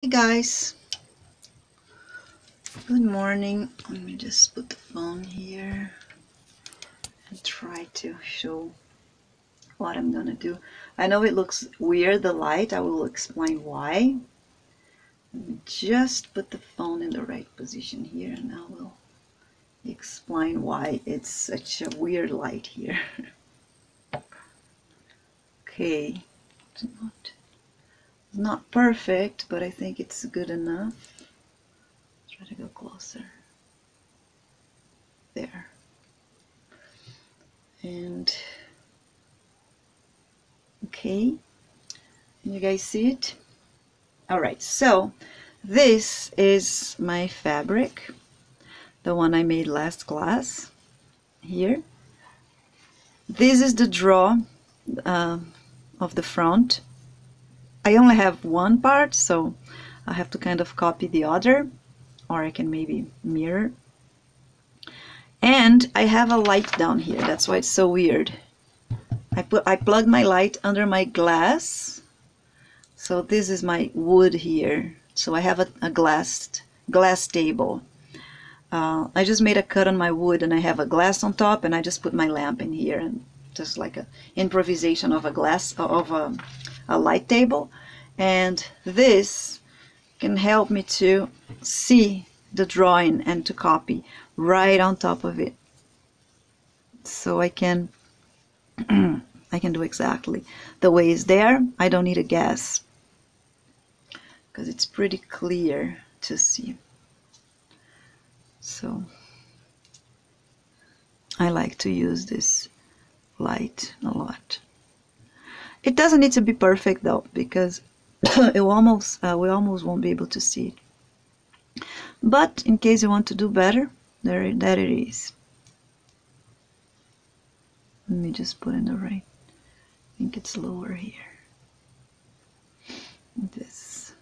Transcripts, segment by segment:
Hey guys, good morning. Let me just put the phone here and try to show what I'm gonna do. I know it looks weird, the light. I will explain why. Let me just put the phone in the right position here and I will explain why it's such a weird light here. Okay, it's not perfect, but I think it's good enough. Try to go closer. There. And okay, can you guys see it? All right, so this is my fabric, the one I made last class here. This is the draw of the front. I only have one part, so I have to kind of copy the other, or I can maybe mirror. And I have a light down here. That's why it's so weird. I plugged my light under my glass. So this is my wood here. So I have a glass table. I just made a cut on my wood and I have a glass on top, and I just put my lamp in here, and just like a improvisation of a glass of a light table. And this can help me to see the drawing and to copy right on top of it, so I can I can do exactly the way it's there. I don't need a gas because it's pretty clear to see. So I like to use this light a lot. It doesn't need to be perfect though, because we almost won't be able to see it. But in case you want to do better, there it is. Let me just put in the right. I think it's lower here. This.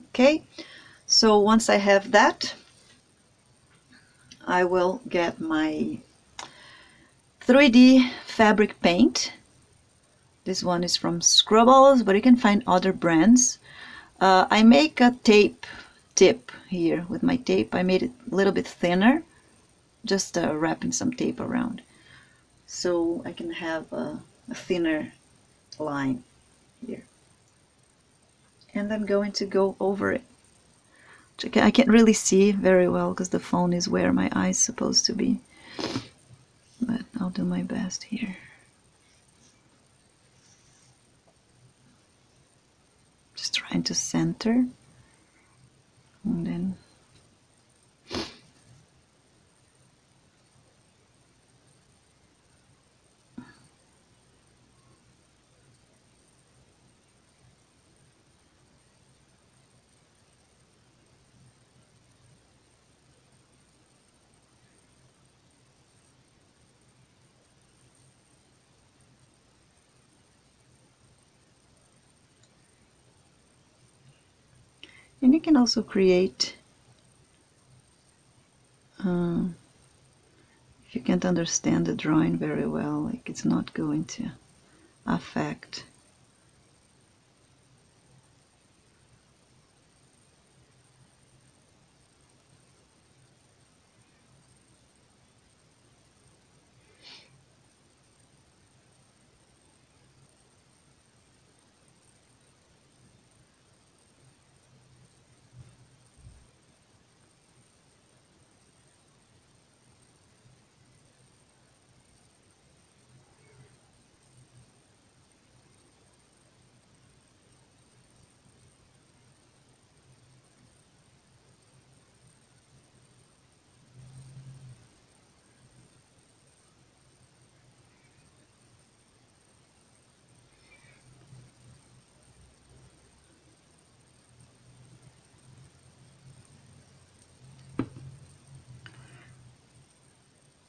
Okay. So once I have that, I will get my 3D fabric paint. This one is from Scrubbles, but you can find other brands. I make a tape tip here with my tape. I made it a little bit thinner, just wrapping some tape around, so I can have a thinner line here. And I'm going to go over it. I can't really see very well because the phone is where my eye's supposed to be, but I'll do my best here. Just trying to center, and then and you can also create, if you can't understand the drawing very well, like it's not going to affect.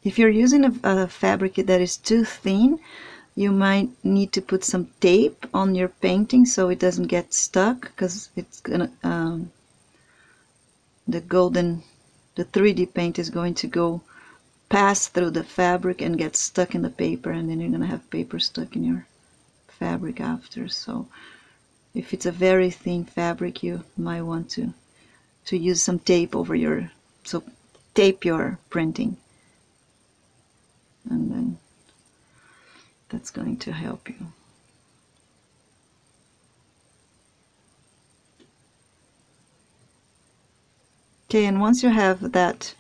If you're using a fabric that is too thin, you might need to put some tape on your painting so it doesn't get stuck, because it's gonna the 3D paint is going to go pass through the fabric and get stuck in the paper, and then you're gonna have paper stuck in your fabric after. So If it's a very thin fabric, you might want to use some tape over your, so tape your printing, and then that's going to help you. Okay, and once you have that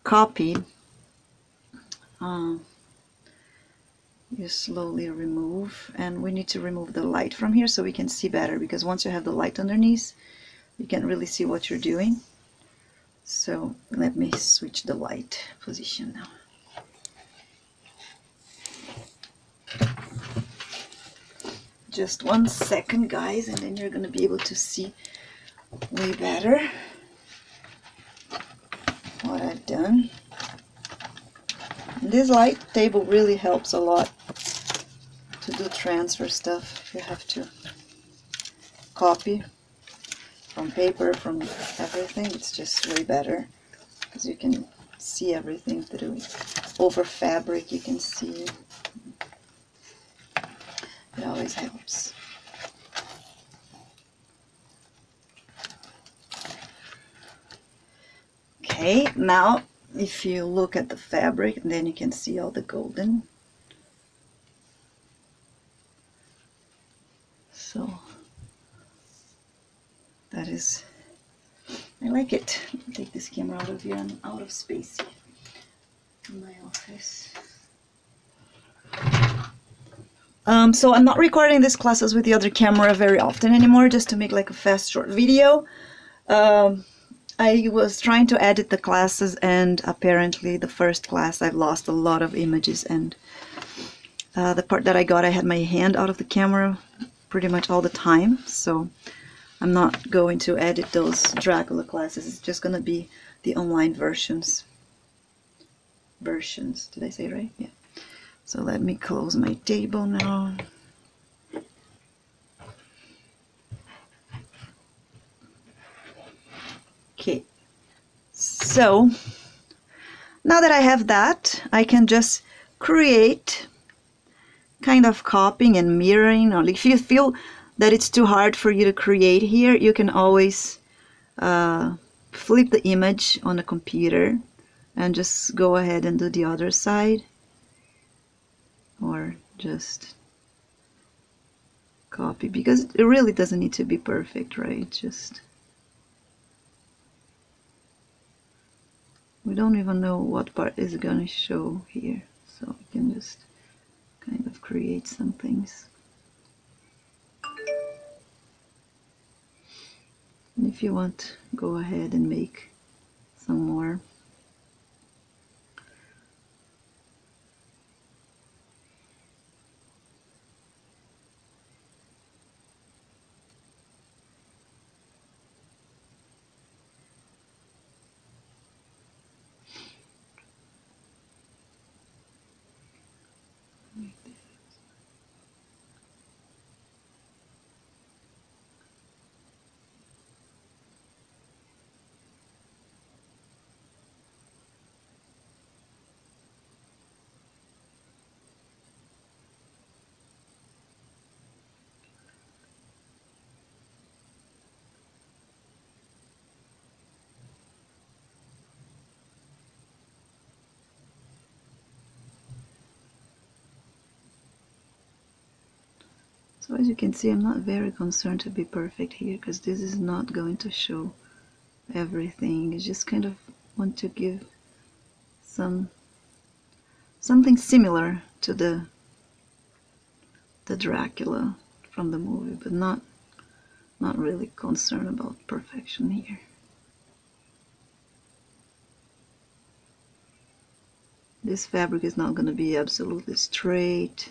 copied, you slowly remove, and we need to remove the light from here so we can see better, because once you have the light underneath, you can't really see what you're doing. So let me switch the light position now. Just 1 second, guys, and then you're going to be able to see way better what I've done. And this light table really helps a lot to do transfer stuff. If you have to copy from paper, from everything, it's just way better because you can see everything through it. Over fabric, you can see. It always helps. Okay, now if you look at the fabric, then you can see all the golden. So that is, I like it. Let me take this camera out of here. I'm out of space in my office. So I'm not recording these classes with the other camera very often anymore, just to make like a fast short video. I was trying to edit the classes, and apparently the first class I've lost a lot of images, and the part that I got, I had my hand out of the camera pretty much all the time, so I'm not going to edit those Dracula classes. It's just going to be the online versions. Did I say it right? Yeah. So let me close my table now. Okay, so now that I have that, I can just create kind of copying and mirroring. Or if you feel that it's too hard for you to create here, you can always flip the image on the computer and just go ahead and do the other side, or just copy, because it really doesn't need to be perfect, right? Just, we don't even know what part is going to show here, so we can just kind of create some things. And if you want, go ahead and make some more. So as you can see, I'm not very concerned to be perfect here, because this is not going to show everything. I just kind of want to give something similar to the Dracula from the movie, but not really concerned about perfection here. This fabric is not going to be absolutely straight.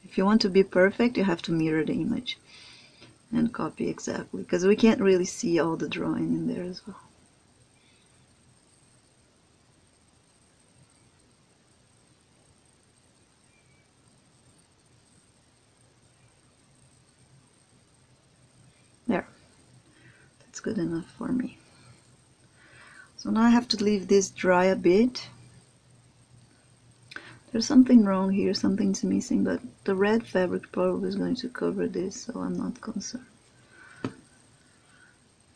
If you want to be perfect, you have to mirror the image and copy exactly, because we can't really see all the drawing in there as well. There, that's good enough for me. So now I have to leave this dry a bit, There's something wrong here, something's missing, but the red fabric probably is going to cover this, so I'm not concerned.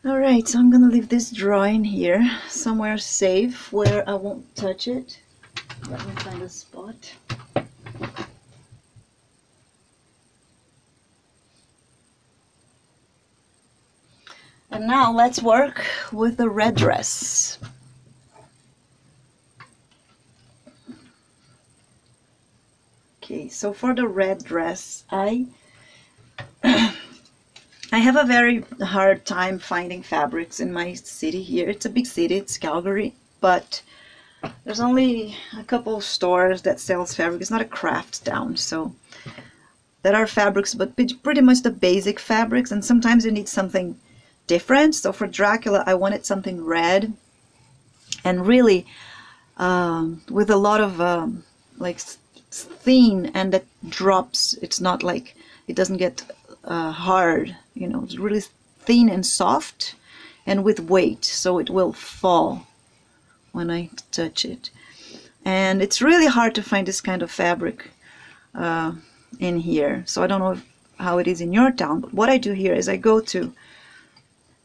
Alright, so I'm gonna leave this drawing here, somewhere safe where I won't touch it. Let me find a spot. And now let's work with the red dress. Okay, so for the red dress, I have a very hard time finding fabrics in my city here. It's a big city, it's Calgary, but there's only a couple stores that sells fabric. It's not a craft town, so there are fabrics, but pretty much the basic fabrics, and sometimes you need something different. So for Dracula, I wanted something red, and really with a lot of like thin, and that drops. It's not like, it doesn't get hard, you know, it's really thin and soft and with weight, so it will fall when I touch it. And it's really hard to find this kind of fabric in here, so I don't know how it is in your town, but what I do here is I go to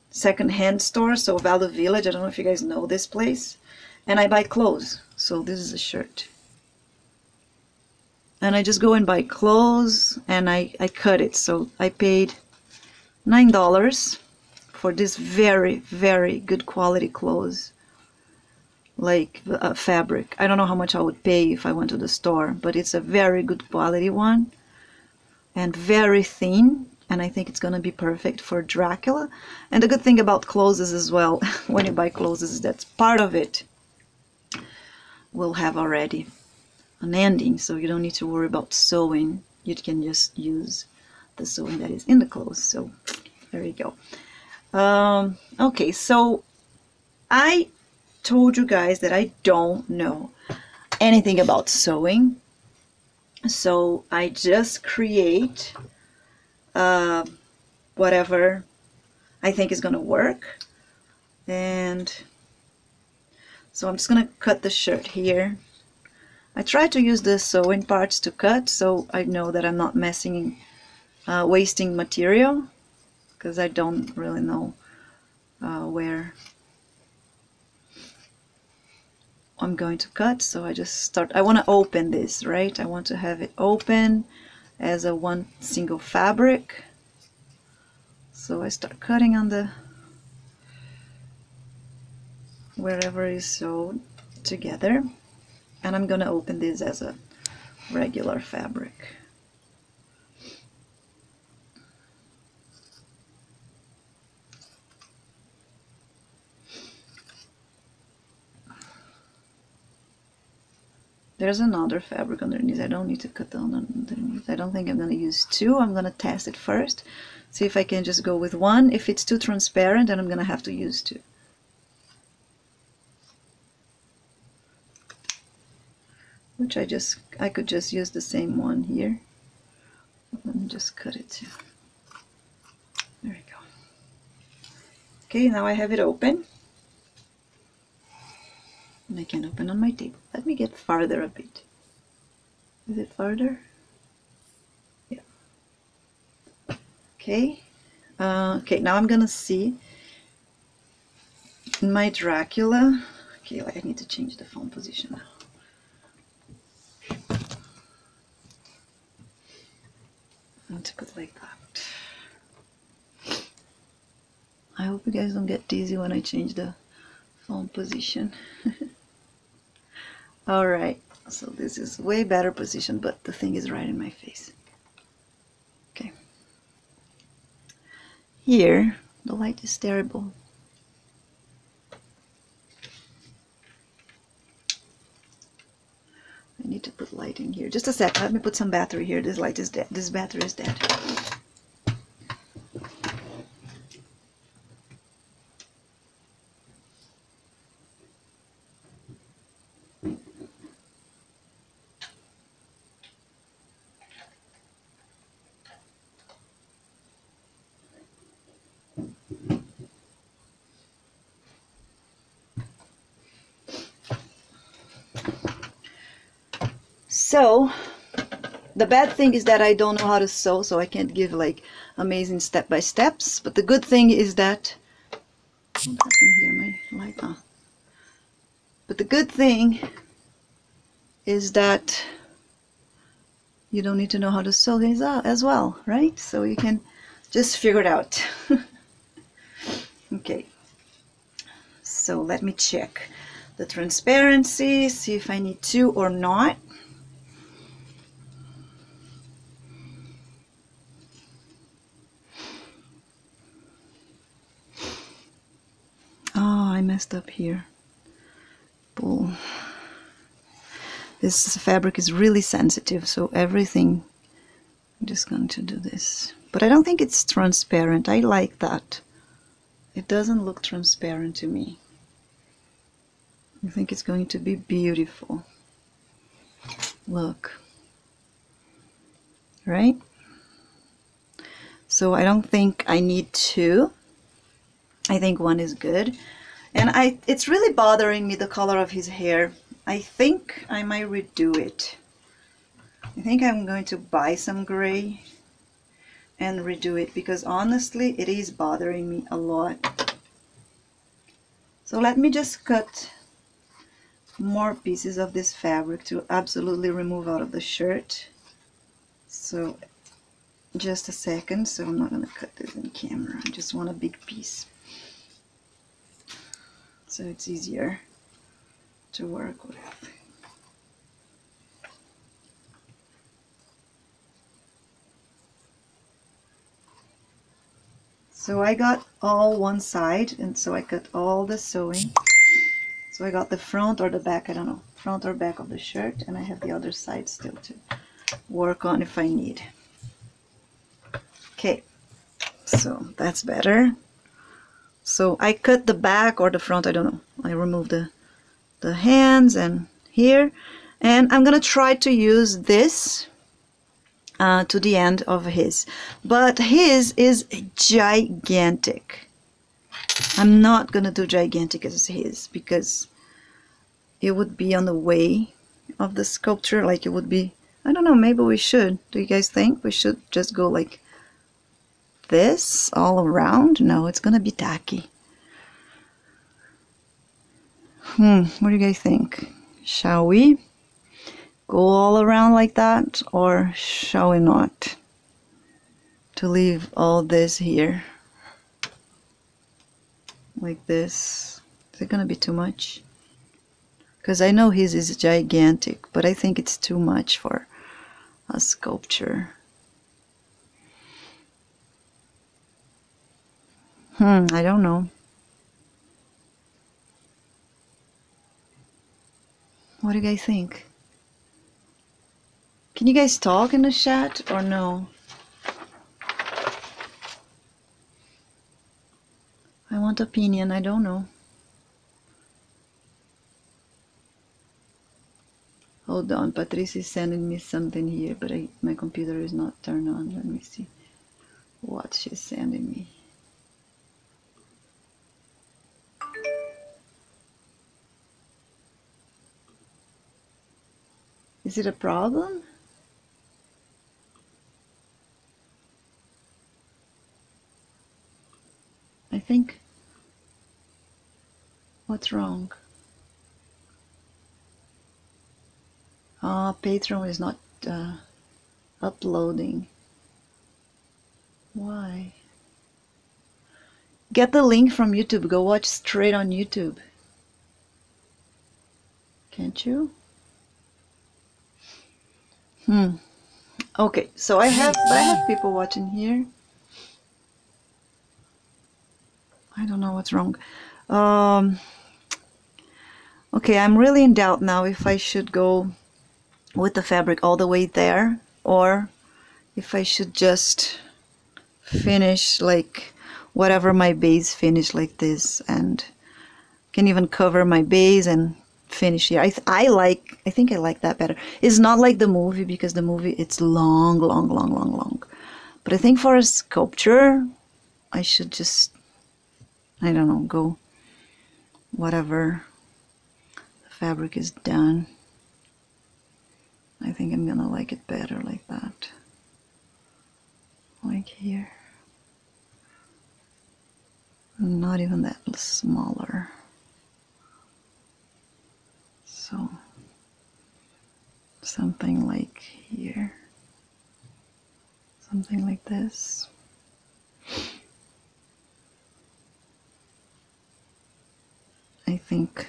second-hand stores, so Value Village, I don't know if you guys know this place, and I buy clothes. So this is a shirt, and I just go and buy clothes and I cut it. So I paid $9 for this very, very good quality clothes, like fabric. I don't know how much I would pay if I went to the store, but it's a very good quality one and very thin, and I think it's gonna be perfect for Dracula. And the good thing about clothes is as well, when you buy clothes, is that part of it will have already an ending, so you don't need to worry about sewing. You can just use the sewing that is in the clothes. So there you go. Okay, so I told you guys that I don't know anything about sewing, so I just create whatever I think is gonna work. And so I'm just gonna cut the shirt here. I try to use the sewing parts to cut, so I know that I'm not wasting material, because I don't really know where I'm going to cut. So I just start. I want to open this, right? I want to have it open as a one single fabric. So I start cutting on the wherever is sewed together, and I'm gonna open this as a regular fabric. There's another fabric underneath. I don't need to cut down underneath. I don't think I'm going to use two. I'm going to test it first. See if I can just go with one. If it's too transparent, then I'm going to have to use two. Which I could just use the same one here. Let me just cut it too. There we go. Okay, now I have it open. And I can open on my table. Let me get farther a bit. Is it farther? Yeah. Okay. Okay, now I'm gonna see in my Dracula. Okay, I need to change the phone position now. I want to put like that. I hope you guys don't get dizzy when I change the phone position. Alright, so this is way better position, but the thing is right in my face. Okay. Here, the light is terrible. I need to put light in here. Just a sec, let me put some battery here. This light is dead. This battery is dead. So the bad thing is that I don't know how to sew, so I can't give like amazing step-by-steps. But the good thing is that, what happened here? My light on. But the good thing is that you don't need to know how to sew these out as well, right? So you can just figure it out. Okay, so let me check the transparency, see if I need to or not. Oh, I messed up here. Bull. This fabric is really sensitive, so everything, I'm just going to do this. But I don't think it's transparent. I like that. It doesn't look transparent to me. I think it's going to be beautiful. Look. Right? So I don't think I need two. I think one is good. And it's really bothering me, the color of his hair. I think I might redo it. I think I'm going to buy some gray and redo it, because honestly it is bothering me a lot. So let me just cut more pieces of this fabric to absolutely remove out of the shirt. So just a second. So I'm not going to cut this in camera. I just want a big piece, so it's easier to work with. So I got all one side, and so I cut all the sewing. So I got the front or the back, I don't know, front or back of the shirt, and I have the other side still to work on if I need. Okay, so that's better. So I cut the back or the front, I don't know. I removed the hands and here, and I'm gonna try to use this to the end of his, but his is gigantic. I'm not gonna do gigantic as his, because it would be on the way of the sculpture. Like, it would be, I don't know, maybe we should. Do you guys think we should just go like this all around? No, it's gonna be tacky. What do you guys think? Shall we go all around like that, or shall we not? To leave all this here like this. Is it gonna be too much? Because I know his is gigantic, but I think it's too much for a sculpture. I don't know. What do you guys think? Can you guys talk in the chat or no? I want opinion, I don't know. Hold on, Patricia is sending me something here, but my computer is not turned on. Let me see what she's sending me. Is it a problem? I think. What's wrong? Patreon is not uploading. Why? Get the link from YouTube. Go watch straight on YouTube. Can't you? Okay, so I have people watching here. I don't know what's wrong. Okay, I'm really in doubt now if I should go with the fabric all the way there, or if I should just finish like whatever my base finish like this, and can even cover my base and finish here. I think I like that better. It's not like the movie, because the movie it's long. But I think for a sculpture, I should just, I don't know, go whatever the fabric is done. I think I'm gonna like it better like that. Like here. Not even that smaller. So something like here. Something like this. I think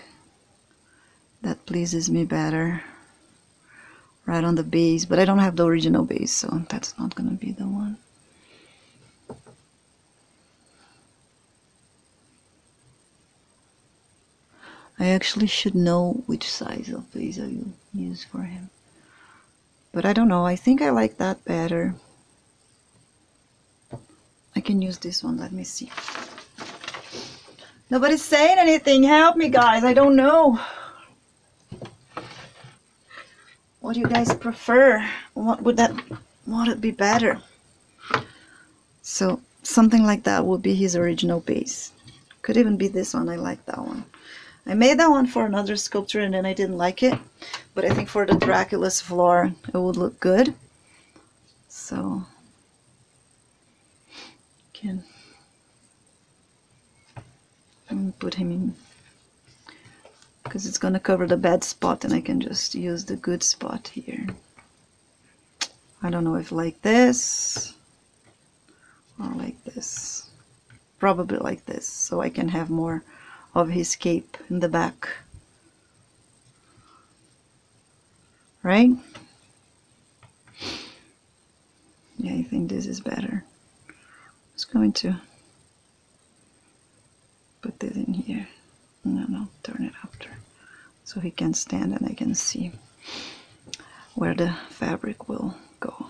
that pleases me better. Right on the base, but I don't have the original base, so that's not gonna be the one. I actually should know which size of base I will use for him. But I don't know, I think I like that better. I can use this one, let me see. Nobody's saying anything, help me guys, I don't know. What do you guys prefer? What would it be better? So something like that would be his original base. Could even be this one, I like that one. I made that one for another sculpture and then I didn't like it, but I think for the Dracula's floor it would look good. So can put him in, because it's gonna cover the bad spot and I can just use the good spot here. I don't know if like this or like this. Probably like this, so I can have more of his cape in the back. Right? Yeah, I think this is better. I'm just going to put this in here. No, turn it after. So he can stand and I can see where the fabric will go.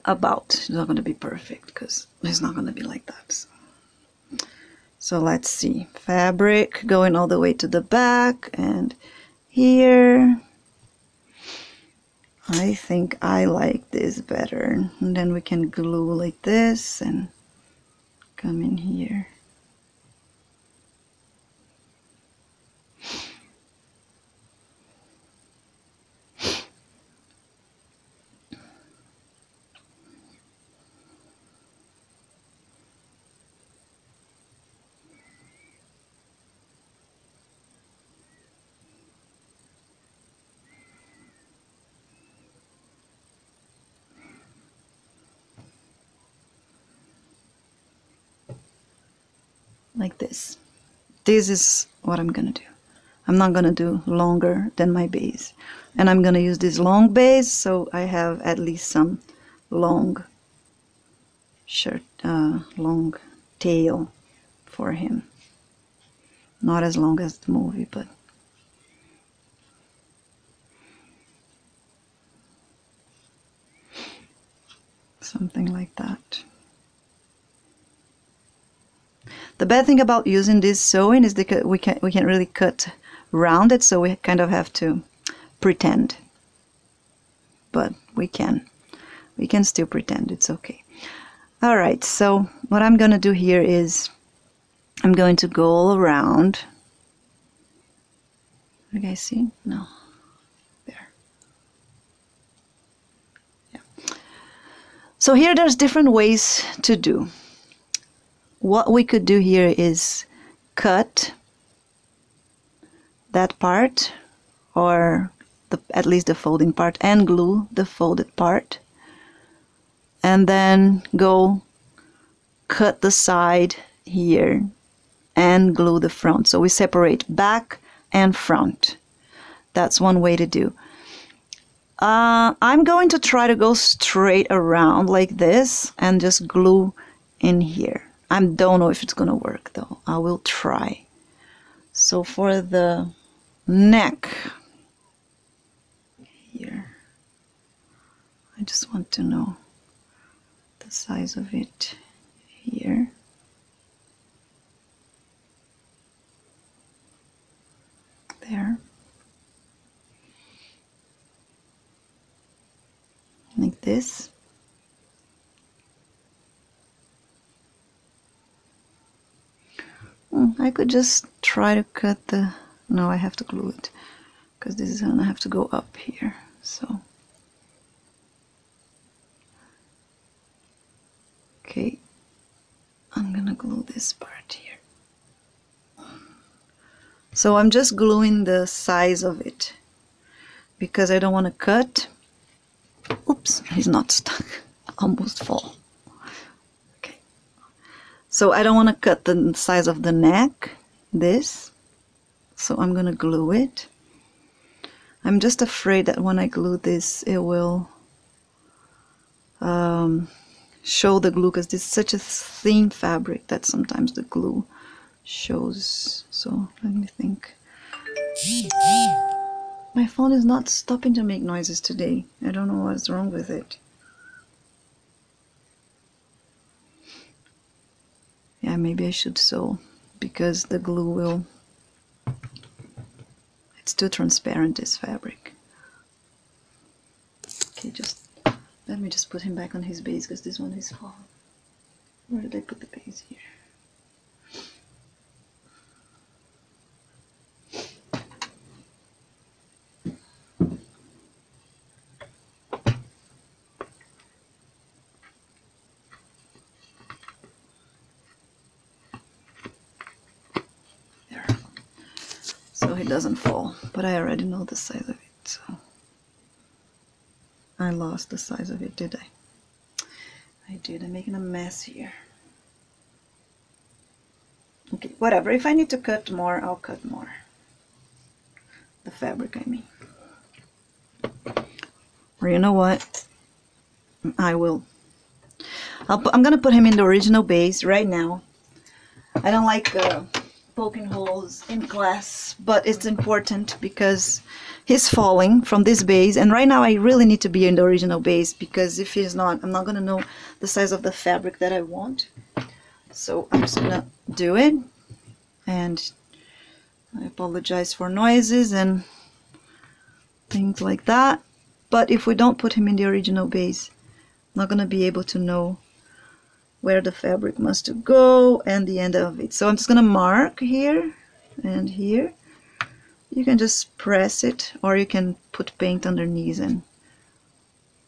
About. It's not going to be perfect because it's not going to be like that. So let's see. Fabric going all the way to the back and here. I think I like this better. And then we can glue like this and come in here. Like this. This is what I'm gonna do. I'm not gonna do longer than my base. And I'm gonna use this long base so I have at least some long shirt, long tail for him. Not as long as the movie, but something like that. The bad thing about using this sewing is that we can't really cut round it, so we kind of have to pretend. But we can still pretend, it's okay. All right, so what I'm gonna do here is I'm going to go all around. You guys see? No. There. Yeah. So here there's different ways to do. What we could do here is cut that part, or at least the folding part, and glue the folded part. And then go cut the side here and glue the front. So we separate back and front. That's one way to do. I'm going to try to go straight around like this and just glue in here. I don't know if it's gonna work though. I will try. So for the neck here, I just want to know the size of it here. There. Like this. I could just try to cut the... No, I have to glue it. because this is gonna have to go up here. So okay, I'm gonna glue this part here. So I'm just gluing the size of it because I don't want to cut. Oops, he's not stuck. Almost fall. Okay. So I don't want to cut the size of the neck, this. So I'm gonna glue it. I'm just afraid that when I glue this, it will show the glue, because this is such a thin fabric that sometimes the glue shows. So let me think. My phone is not stopping to make noises today. I don't know what's wrong with it. Yeah, maybe I should sew, because the glue will... It's too transparent, this fabric. Okay, just let me just put him back on his base, because this one is falling. Where did I put the base? Here. There. So he doesn't fall, but I already know the size of it, so I lost the size of it, did I? I did. I'm making a mess here. Okay, whatever. If I need to cut more, I'll cut more. The fabric, I mean. Or you know what? I will. I'm gonna put him in the original base right now. I don't like poking holes in glass, but it's important because he's falling from this base, and right now I really need to be in the original base, because if he's not, I'm not gonna know the size of the fabric that I want. So I'm just gonna do it, and I apologize for noises and things like that, but if we don't put him in the original base, I'm not gonna be able to know where the fabric must go and the end of it. So I'm just gonna mark here and here. You can just press it, or you can put paint underneath and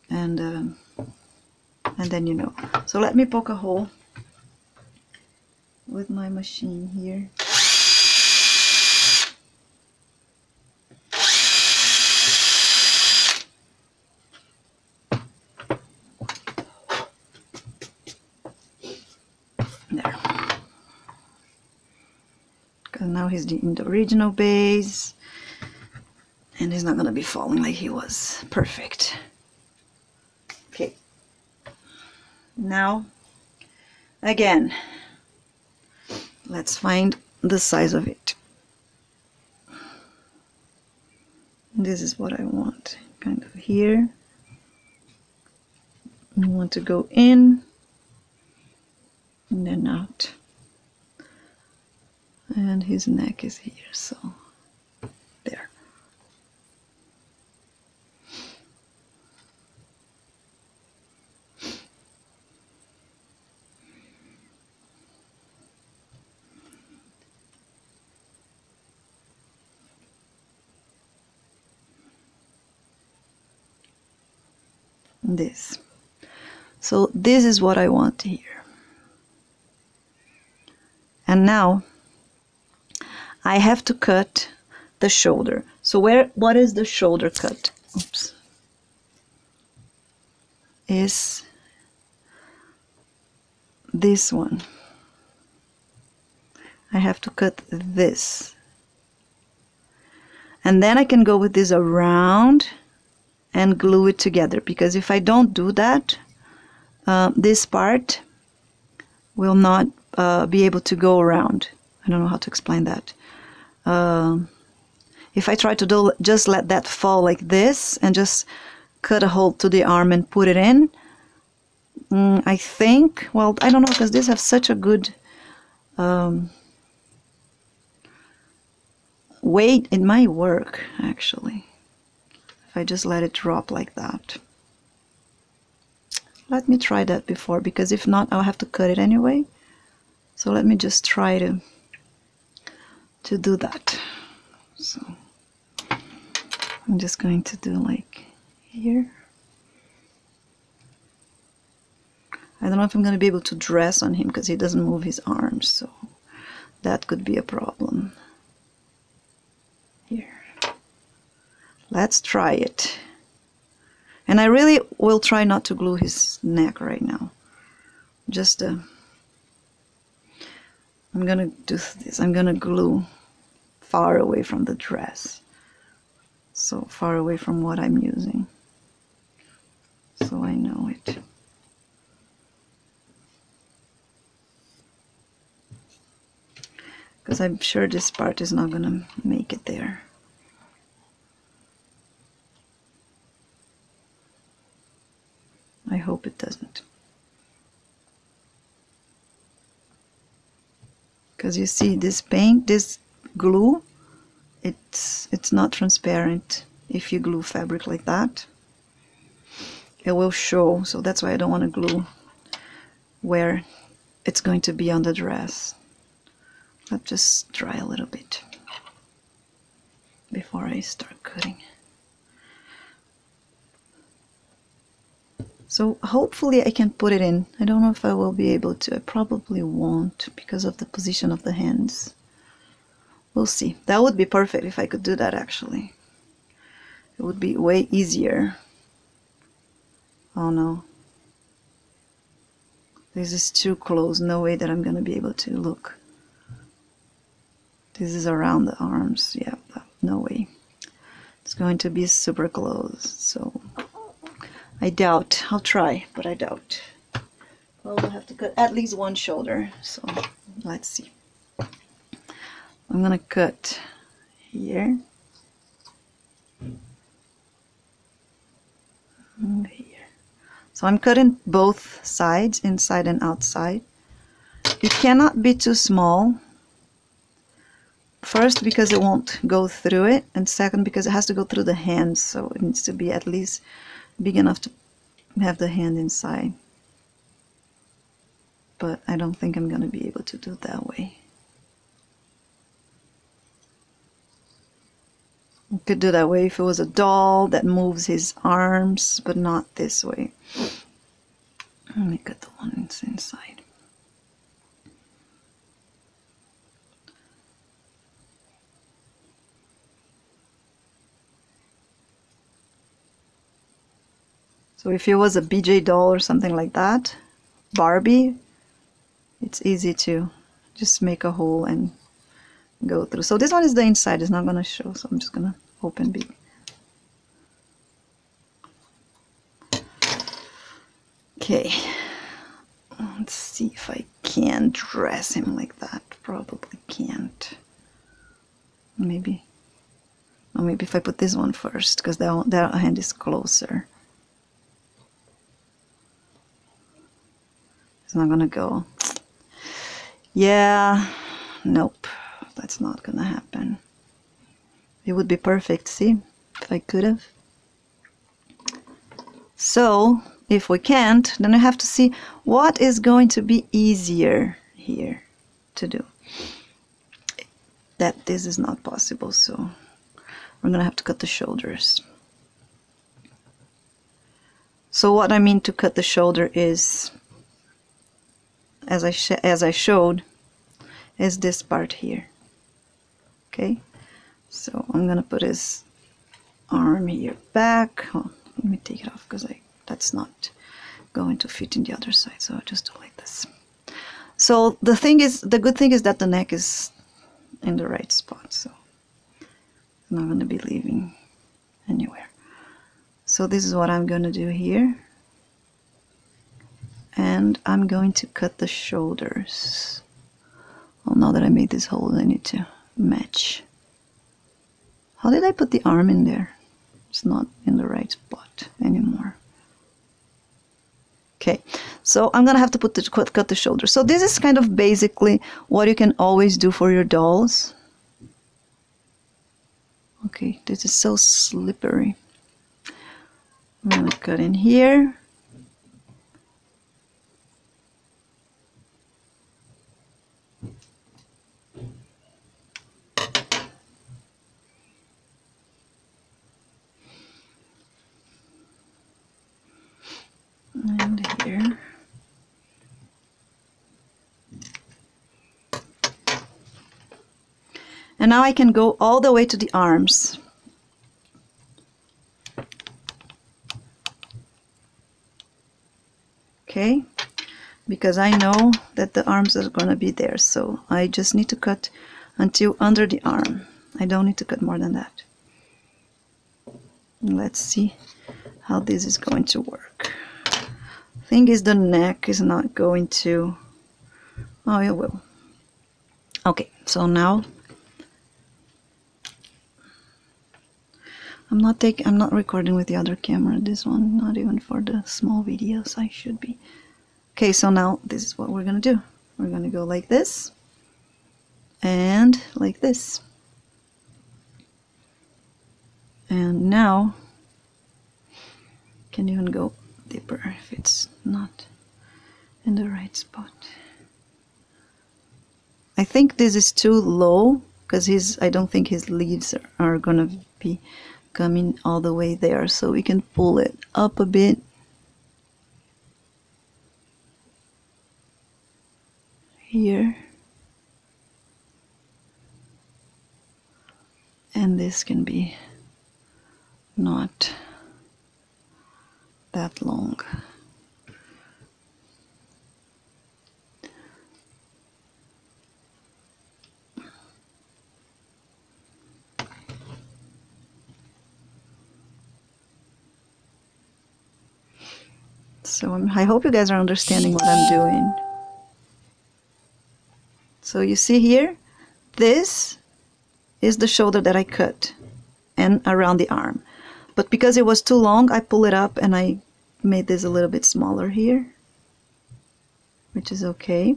then you know. So let me poke a hole with my machine here. There. Because now he's in the original base, and he's not gonna be falling like he was. Perfect. Okay. Now, again, let's find the size of it. This is what I want, kind of here. You want to go in and then out. And his neck is here, so there. This. So this is what I want here. And now I have to cut the shoulder. So what is the shoulder cut? Oops. Is this one. I have to cut this. And then I can go with this around and glue it together, because if I don't do that, this part will not be able to go around. I don't know how to explain that. If I try to just let that fall like this and just cut a hole to the arm and put it in, I think, well, I don't know, because this has such a good weight, it might work actually if I just let it drop like that. Let me try that before, because if not, I'll have to cut it anyway. So let me just try to do that. So I'm just going to do like here. I don't know if I'm going to be able to dress on him because he doesn't move his arms, so that could be a problem. Here. Let's try it. And I really will try not to glue his neck right now. Just I'm gonna do this. I'm gonna glue far away from the dress. So far away from what I'm using. So I know it. Because I'm sure this part is not gonna make it there. I hope it doesn't. Because you see this paint, this glue, it's not transparent. If you glue fabric like that, it will show. So that's why I don't want to glue where it's going to be on the dress. Let's just dry a little bit before I start cutting. So hopefully I can put it in. I don't know if I will be able to. I probably won't because of the position of the hands. We'll see. That would be perfect if I could do that, actually. It would be way easier. Oh no. This is too close. No way that I'm going to be able to look. This is around the arms. Yeah, no way. It's going to be super close. So I doubt. I'll try, but I doubt. Well, we'll have to cut at least one shoulder. So let's see. I'm going to cut here. And here. So I'm cutting both sides, inside and outside. It cannot be too small. First, because it won't go through it, and second, because it has to go through the hands, so it needs to be at least big enough to have the hand inside. But I don't think I'm going to be able to do it that way. I could do that way if it was a doll that moves his arms, but not this way. Let me cut the one that's inside. So if it was a BJ doll or something like that, Barbie, it's easy to just make a hole and go through. So this one is the inside, it's not going to show, so I'm just going to open big. Okay, let's see if I can dress him like that. Probably can't. Maybe. Or maybe if I put this one first, because that hand is closer. It's not gonna go. Yeah, nope, that's not gonna happen. It would be perfect, see, if I could have. So, if we can't, then I have to see what is going to be easier here to do. That this is not possible, so we're gonna have to cut the shoulders. So what I mean to cut the shoulder is, as I showed, is this part here. Okay, so I'm gonna put his arm here back. Oh, let me take it off because that's not going to fit in the other side, so I'll just do like this. So the good thing is that the neck is in the right spot, so it's not going to be leaving anywhere. So this is what I'm going to do here, and I'm going to cut the shoulders. Well, now that I made this hole, I need to match. How did I put the arm in there? It's not in the right spot anymore. Okay, so I'm gonna have to cut the shoulder. So this is kind of basically what you can always do for your dolls. Okay, this is so slippery. I'm gonna cut in here. And now I can go all the way to the arms. Okay, because I know that the arms are gonna be there, so I just need to cut until under the arm. I don't need to cut more than that. Let's see how this is going to work. Thing is, the neck is not going to, oh, it will. Okay, so now I'm not recording with the other camera, this one, not even for the small videos. I should be. Okay, so now this is what we're gonna do. We're gonna go like this and like this. And now can even go deeper if it's not in the right spot. I think this is too low because I don't think his leaves are gonna be coming all the way there, so we can pull it up a bit. Here. And this can be not that long. So I hope you guys are understanding what I'm doing. So you see here, this is the shoulder that I cut and around the arm. But because it was too long, I pull it up and I made this a little bit smaller here, which is okay.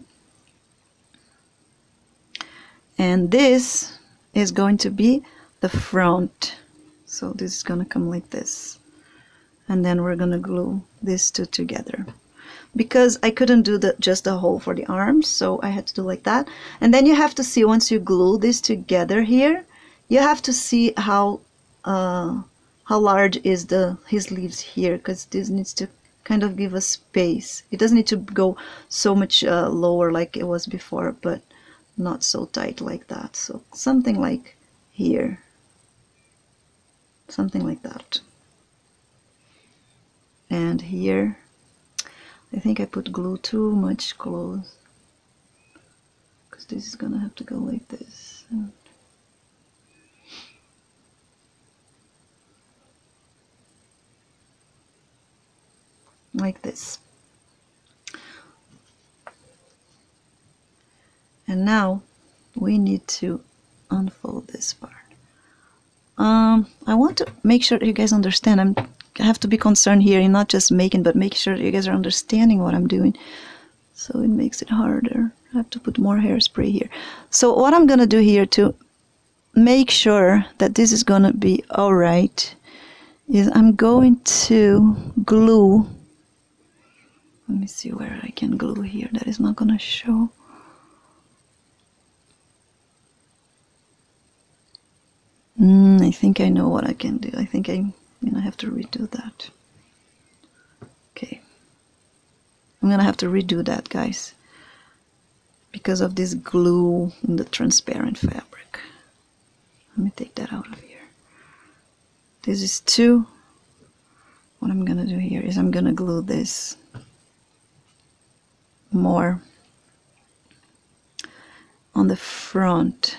And this is going to be the front. So this is going to come like this. And then we're going to glue these two together. Because I couldn't do just the hole for the arms, so I had to do like that. And then you have to see, once you glue this together here, you have to see how large is his leaves here, because this needs to kind of give a space. It doesn't need to go so much lower like it was before, but not so tight like that. So something like here, something like that. And here, I think I put glue too much close, because this is gonna have to go like this. Like this. And now we need to unfold this part. I want to make sure you guys understand. I have to be concerned here in not just making, but make sure you guys are understanding what I'm doing. So it makes it harder. I have to put more hairspray here. So what I'm gonna do here to make sure that this is gonna be all right is I'm going to glue. Let me see where I can glue here that is not gonna show. I think I know what I can do. I think I'm gonna have to redo that. Okay. I'm gonna have to redo that, guys, because of this glue in the transparent fabric. Let me take that out of here. This is two. What I'm gonna do here is I'm gonna glue this more on the front.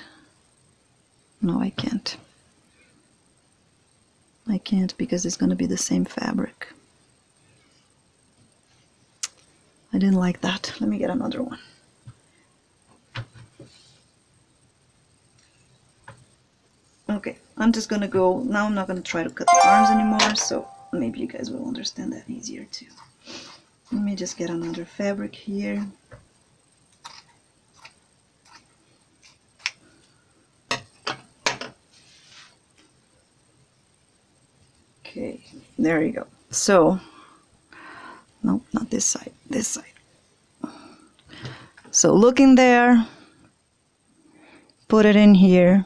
No, I can't. I can't, because it's going to be the same fabric. I didn't like that. Let me get another one. Okay, I'm just going to go, now I'm not going to try to cut the arms anymore, so maybe you guys will understand that easier too. Let me just get another fabric here. Okay, there you go. So, no, not this side, this side. So look in there, put it in here.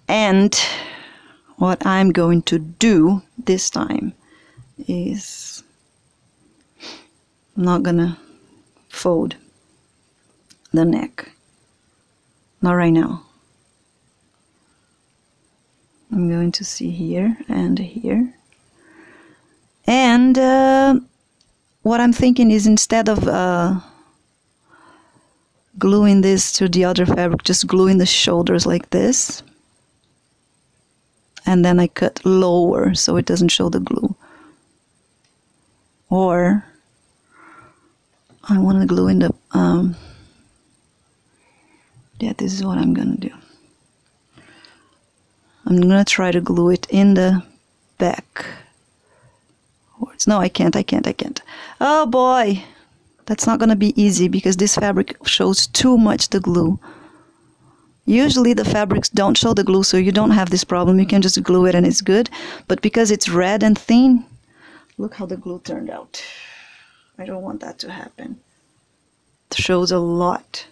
And what I'm going to do this time is I'm not gonna fold the neck. Not right now. I'm going to see here and here. And what I'm thinking is, instead of gluing this to the other fabric, just gluing the shoulders like this. And then I cut lower so it doesn't show the glue. Or I want to glue in the, yeah, this is what I'm going to do. I'm going to try to glue it in the back. No, I can't. Oh boy, that's not going to be easy because this fabric shows too much the glue. Usually the fabrics don't show the glue, so you don't have this problem. You can just glue it and it's good. But because it's red and thin, look how the glue turned out. I don't want that to happen. It shows a lot.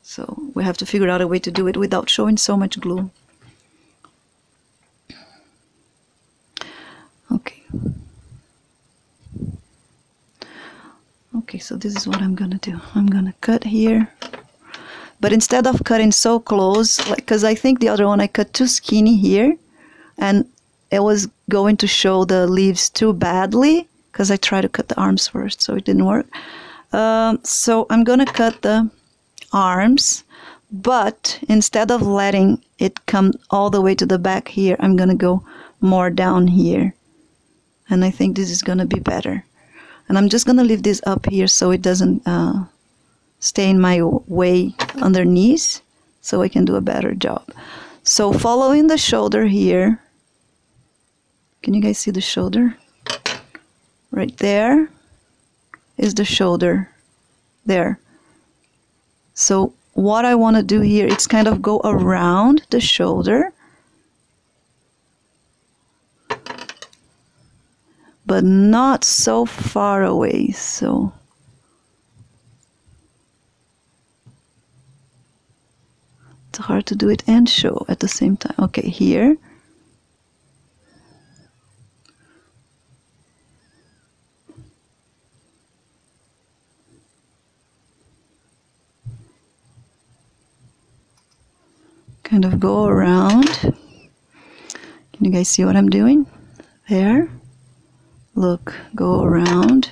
So we have to figure out a way to do it without showing so much glue. Okay. Okay, so this is what I'm gonna do. I'm gonna cut here. But instead of cutting so close, like, because I think the other one I cut too skinny here, and it was going to show the leaves too badly, because I tried to cut the arms first, so it didn't work. So I'm gonna cut the arms, but instead of letting it come all the way to the back here, I'm gonna go more down here. And I think this is gonna be better. And I'm just gonna leave this up here so it doesn't stay in my way underneath, so I can do a better job. So following the shoulder here, can you guys see the shoulder? Right there is the shoulder there. So what I want to do here is kind of go around the shoulder, but not so far away. So it's hard to do it and show at the same time. Okay, here. Kind of go around. Can you guys see what I'm doing? There. Look, go around.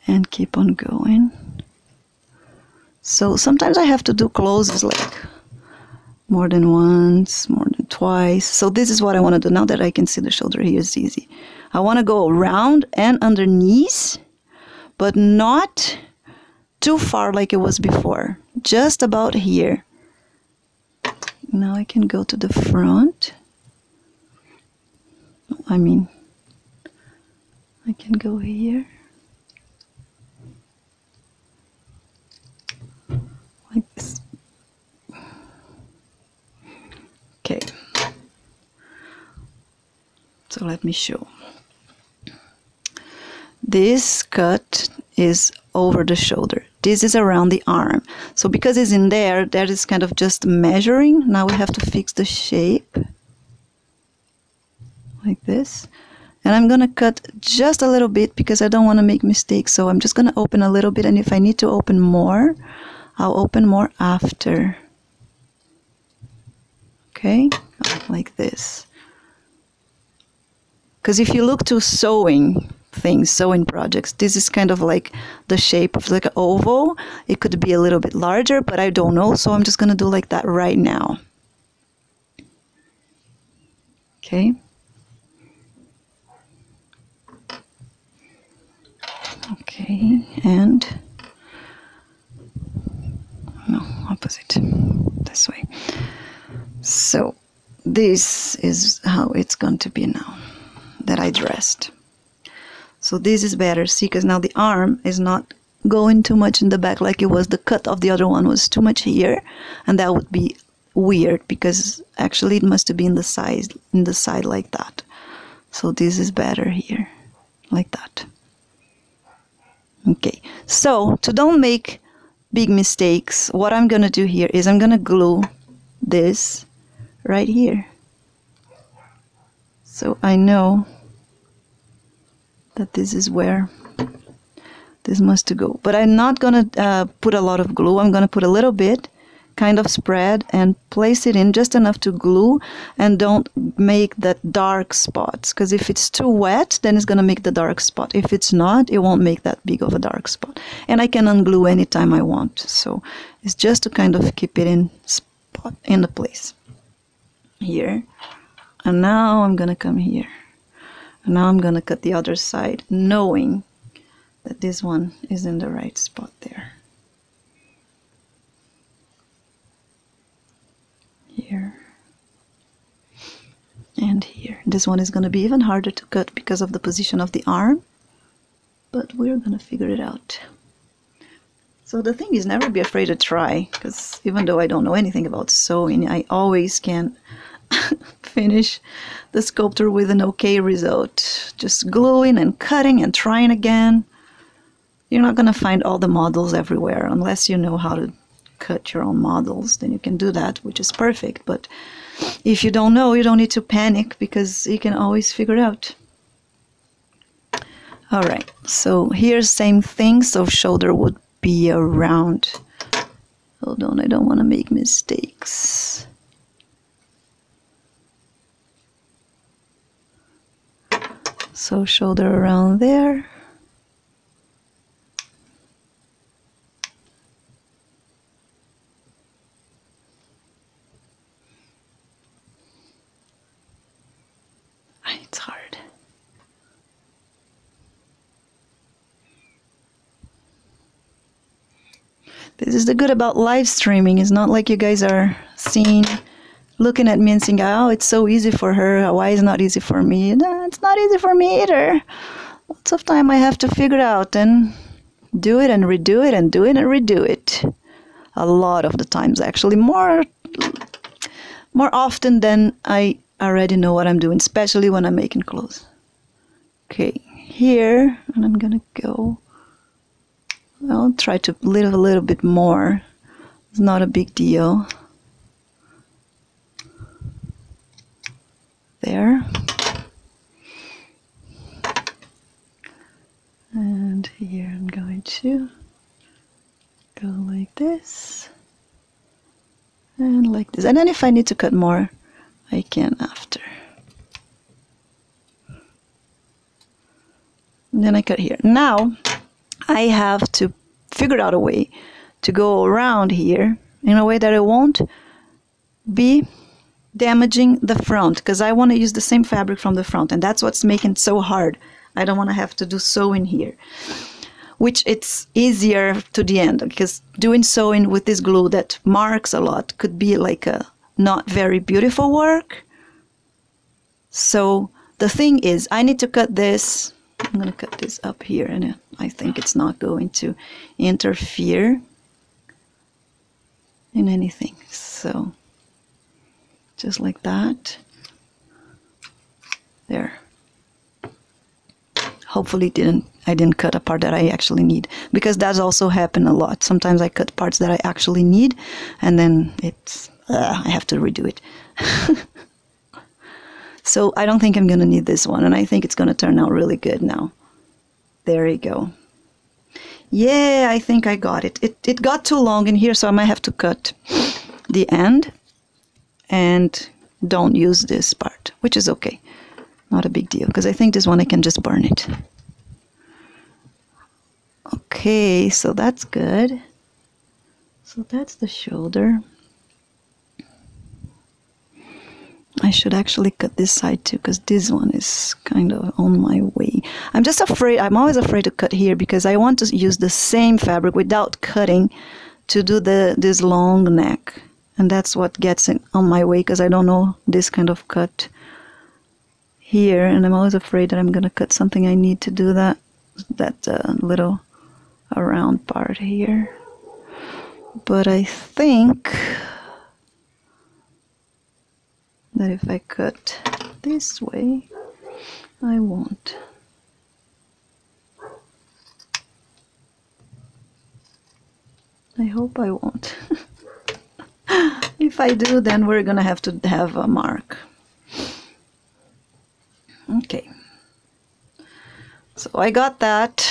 And keep on going. So sometimes I have to do closes like more than once, more than twice. So this is what I want to do. Now that I can see the shoulder here, it's easy. I want to go around and underneath, but not too far like it was before. Just about here. Now I can go to the front. I mean, I can go here. Like this. Okay. So let me show. This cut is over the shoulder. This is around the arm. So because it's in there, that is kind of just measuring. Now we have to fix the shape. Like this. And I'm going to cut just a little bit because I don't want to make mistakes. So I'm just going to open a little bit, and if I need to open more, I'll open more after. Okay? Like this. Because if you look to sewing things, sewing projects, this is kind of like the shape of like an oval. It could be a little bit larger, but I don't know, so I'm just going to do like that right now. Okay. Okay, and no, opposite, this way. So this is how it's going to be now that I dressed. So this is better, see, because now the arm is not going too much in the back like it was. The cut of the other one was too much here, and that would be weird because actually it must be in the side like that. So this is better here, like that. Okay, so to don't make big mistakes, what I'm gonna do here is I'm gonna glue this right here. So I know that this is where this must go. But I'm not gonna put a lot of glue. I'm gonna put a little bit, kind of spread, and place it in just enough to glue, and don't make that dark spots, because if it's too wet, then it's gonna make the dark spot. If it's not, it won't make that big of a dark spot. And I can unglue anytime I want. So it's just to kind of keep it in the place here. And now I'm gonna come here. And now I'm gonna cut the other side, knowing that this one is in the right spot there. Here. And here. This one is gonna be even harder to cut because of the position of the arm, but we're gonna figure it out. So the thing is, never be afraid to try, because even though I don't know anything about sewing, I always can finish the sculpture with an okay result. Just gluing and cutting and trying again. You're not going to find all the models everywhere unless you know how to cut your own models. Then you can do that, which is perfect. But if you don't know, you don't need to panic, because you can always figure it out. All right, so here's same thing. So shoulder would be around. Hold on, I don't want to make mistakes. So shoulder around there. It's hard. This is the good about live streaming. It's not like you guys are seeing, looking at me and saying, oh, it's so easy for her. Why is it not easy for me? No, it's not easy for me either. Lots of time I have to figure it out and do it and redo it and do it and redo it. A lot of the times, actually. More often than I already know what I'm doing, especially when I'm making clothes. Okay, here, and I'm gonna go, I'll try to live a little bit more. It's not a big deal. There. And here I'm going to go like this. And like this. And then if I need to cut more, I can after. And then I cut here. Now, I have to figure out a way to go around here in a way that it won't be damaging the front, because I want to use the same fabric from the front, and that's what's making it so hard. I don't want to have to do sewing here, which it's easier to the end, because doing sewing with this glue that marks a lot could be like a not very beautiful work. So the thing is, I need to cut this. I'm going to cut this up here, and I think it's not going to interfere in anything. So just like that. There. Hopefully I didn't cut a part that I actually need, because that's also happened a lot. Sometimes I cut parts that I actually need, and then I have to redo it. So I don't think I'm going to need this one, and I think it's going to turn out really good now. There you go. Yeah, I think I got it. It got too long in here, so I might have to cut the end and don't use this part, which is okay. Not a big deal, because I think this one I can just burn it. Okay, so that's good. So that's the shoulder. I should actually cut this side too, because this one is kind of on my way. I'm just afraid, I'm always afraid to cut here, because I want to use the same fabric without cutting to do this long neck. And that's what gets it on my way, because I don't know this kind of cut here, and I'm always afraid that I'm going to cut something I need to do that little around part here. But I think that if I cut this way, I won't. I hope I won't. If I do, then we're gonna have to have a mark. So I got that.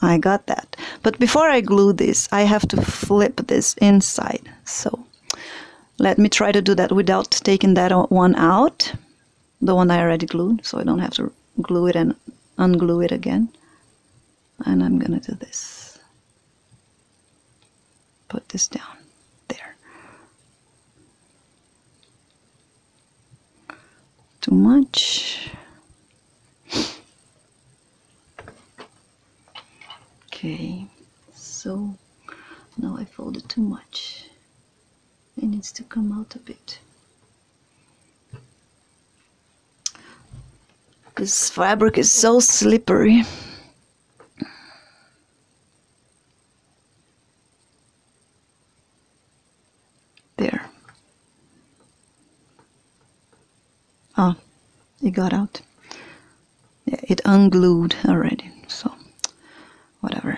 I got that. But before I glue this, I have to flip this inside. So let me try to do that without taking that one out, the one I already glued, so I don't have to glue it and unglue it again. And I'm gonna do this. Put this down there. Too much. Okay, so now I folded too much. It needs to come out a bit. This fabric is so slippery. There. Ah, it got out. Yeah, it unglued already, so whatever.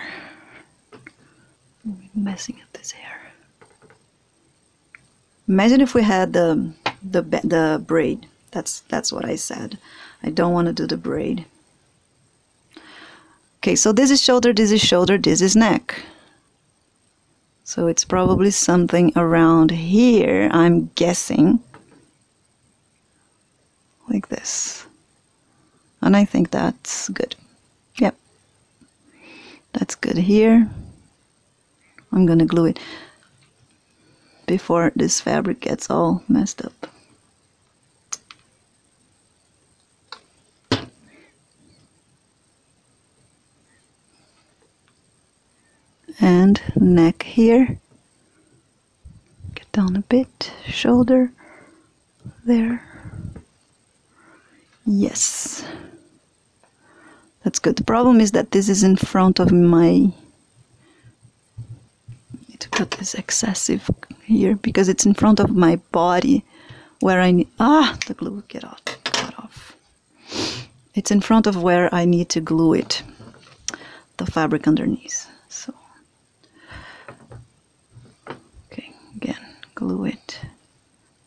I'm messing up this hair. Imagine if we had the braid. That's what I said. I don't want to do the braid. Okay, so this is shoulder, this is shoulder, this is neck. So it's probably something around here, I'm guessing. Like this. And I think that's good. Yep. That's good here. I'm gonna glue it before this fabric gets all messed up. And neck here. Get down a bit. Shoulder. There. Yes. That's good. The problem is that this is in front of my... I need to cut this excessive here because it's in front of my body where I need... Ah! The glue got off. It's in front of where I need to glue it. The fabric underneath. So... Okay, again, glue it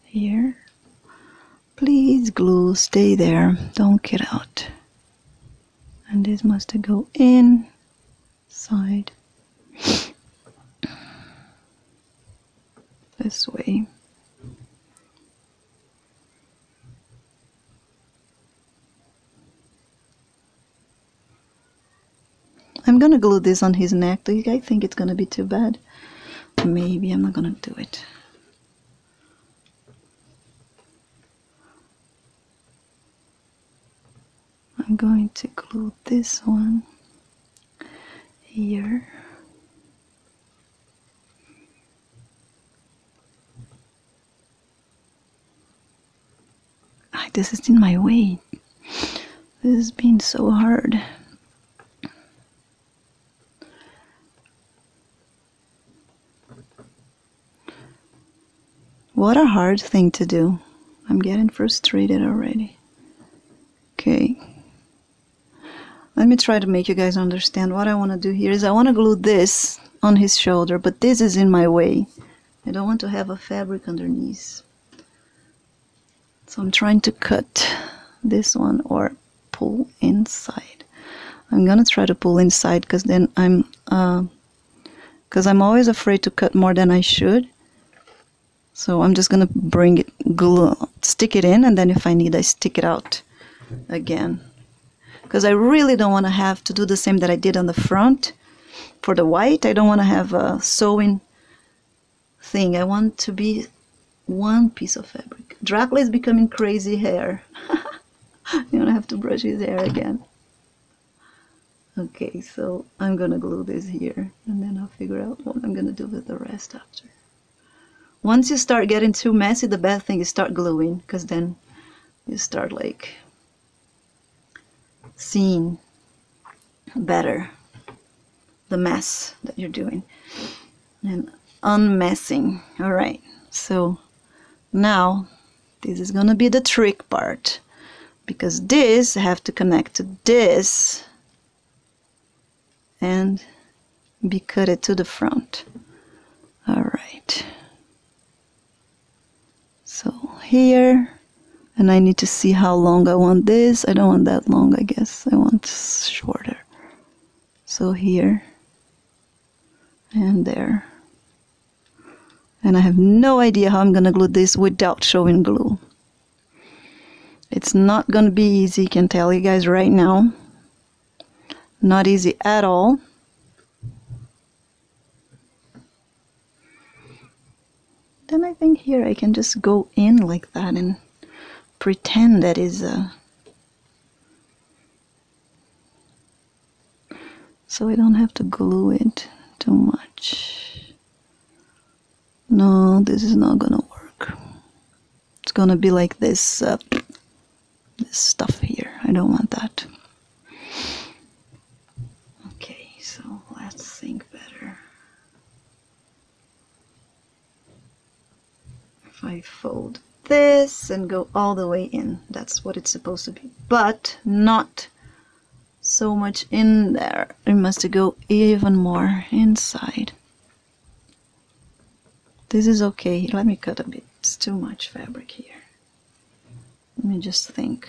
here. Please glue, stay there, don't get out. And this must go inside. This way. I'm gonna glue this on his neck. Do you guys think it's gonna be too bad? Maybe I'm not gonna do it. I'm going to glue this one here. This is in my way. This has been so hard. What a hard thing to do. I'm getting frustrated already. Okay. Let me try to make you guys understand. What I want to do here is I want to glue this on his shoulder, but this is in my way. I don't want to have a fabric underneath. So I'm trying to cut this one or pull inside. I'm gonna try to pull inside because then I'm always afraid to cut more than I should. So I'm just gonna bring it, stick it in, and then if I need, I stick it out again. Because I really don't want to have to do the same that I did on the front for the white. I don't want to have a sewing thing. I want to be one piece of fabric. Dracula is becoming crazy hair. You're gonna have to brush his hair again. Okay, so I'm gonna glue this here, and then I'll figure out what I'm gonna do with the rest after. Once you start getting too messy, the best thing is start gluing, because then you start like seeing better the mess that you're doing and unmessing. All right, so now this is gonna be the trick part, because this I have to connect to this and be cutted to the front. All right, so here And I need to see how long I want this. I don't want that long, I guess. I want shorter. So here and there. And I have no idea how I'm gonna glue this without showing glue. It's not gonna be easy, I can tell you guys right now. Not easy at all. Then I think here I can just go in like that and pretend that is a... So I don't have to glue it too much. No, this is not gonna work. It's gonna be like this, this stuff here. I don't want that. Okay, so let's think better. If I fold this and go all the way in, that's what it's supposed to be, but not so much in there. It must go even more inside. This is okay. Let me cut a bit. It's too much fabric here. Let me just think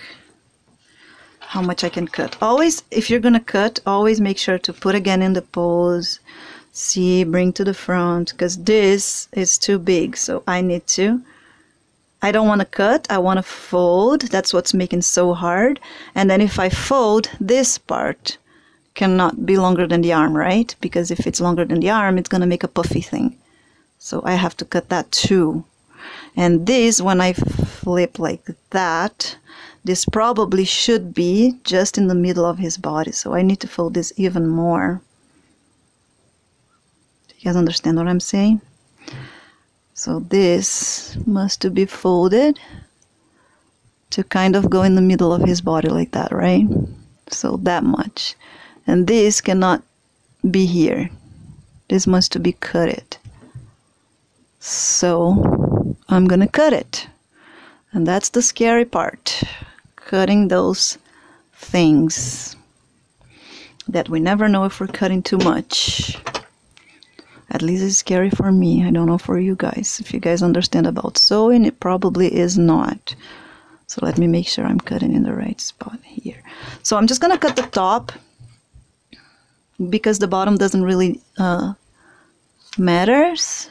how much I can cut. Always, if you're gonna cut, always make sure to put again in the pose. See, bring to the front, because this is too big, so I need to. I don't want to cut, I want to fold. That's what's making so hard. And then if I fold, this part cannot be longer than the arm, right? Because if it's longer than the arm, it's gonna make a puffy thing. So I have to cut that too. And this, when I flip like that, this probably should be just in the middle of his body. So I need to fold this even more. Do you guys understand what I'm saying? So this must be folded to kind of go in the middle of his body like that, right? So that much. And this cannot be here. This must be cut. So I'm gonna cut it. And that's the scary part. Cutting those things that we never know if we're cutting too much. At least it's scary for me. I don't know for you guys. If you guys understand about sewing, it probably is not. So let me make sure I'm cutting in the right spot here. So I'm just gonna cut the top because the bottom doesn't really matters.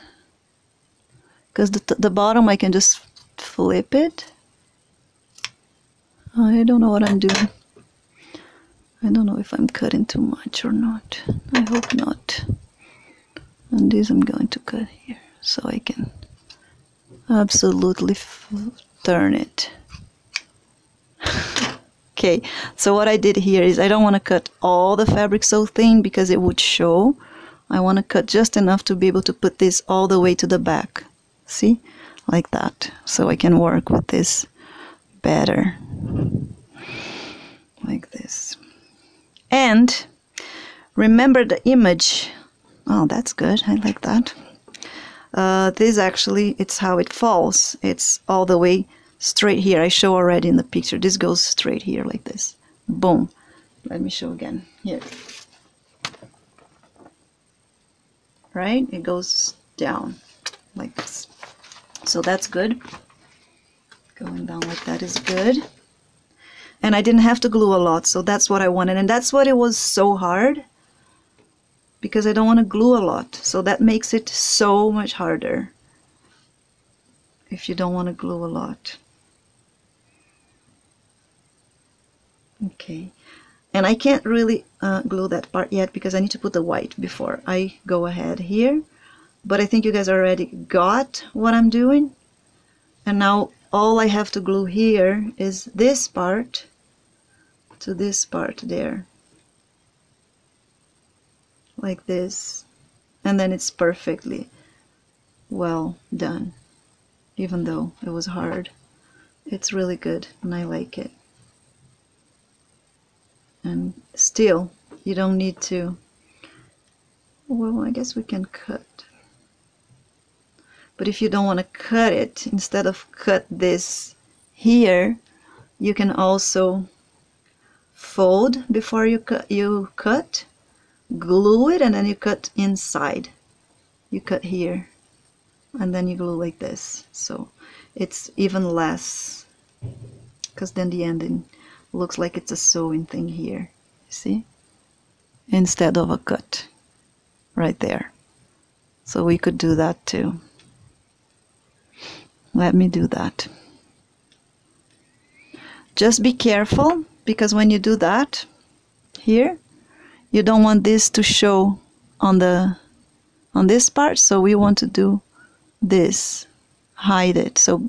Because the bottom I can just flip it. I don't know what I'm doing. I don't know if I'm cutting too much or not. I hope not. And this I'm going to cut here so I can absolutely turn it. Okay, so what I did here is I don't want to cut all the fabric so thin because it would show. I want to cut just enough to be able to put this all the way to the back. See? Like that. So I can work with this better. Like this. And remember the image. Oh, that's good. I like that. This actually, it's how it falls. It's all the way straight here. I show already in the picture. This goes straight here like this. Boom. Let me show again. Here. Right? It goes down like this. So that's good. Going down like that is good. And I didn't have to glue a lot, so that's what I wanted. And that's what it was so hard. Because I don't want to glue a lot. So that makes it so much harder. If you don't want to glue a lot. Okay. And I can't really glue that part yet because I need to put the white before I go ahead here. But I think you guys already got what I'm doing. And now all I have to glue here is this part to this part there. Like this, and then it's perfectly well done. Even though it was hard, it's really good and I like it. And still, you don't need to, well, I guess we can cut. But if you don't want to cut it, instead of cut this here, you can also fold before you cut. Glue it and then you cut inside. You cut here and then you glue like this. So it's even less because then the ending looks like it's a sewing thing here, see, instead of a cut right there. So we could do that too. Let me do that. Just be careful, because when you do that here, you don't want this to show on this part, so we want to do this, hide it, so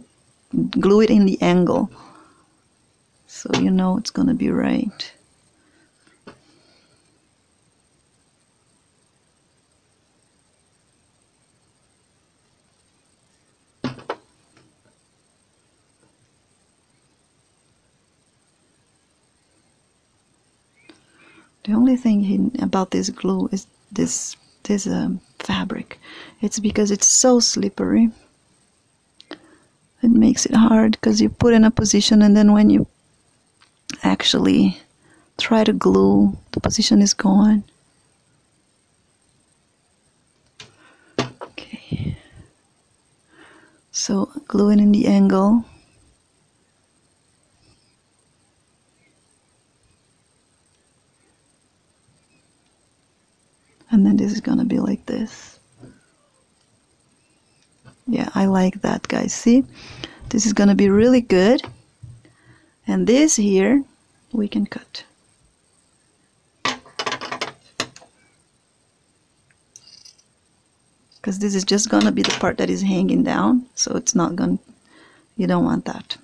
glue it in the angle so you know it's gonna be right. The only thing about this glue is this fabric. It's because it's so slippery. It makes it hard because you put in a position and then when you actually try to glue, the position is gone. Okay. So glue it in the angle. And then this is gonna be like this. Yeah, I like that, guys. See? This is gonna be really good. And this here, we can cut. Because this is just gonna be the part that is hanging down, so it's not gonna, you don't want that.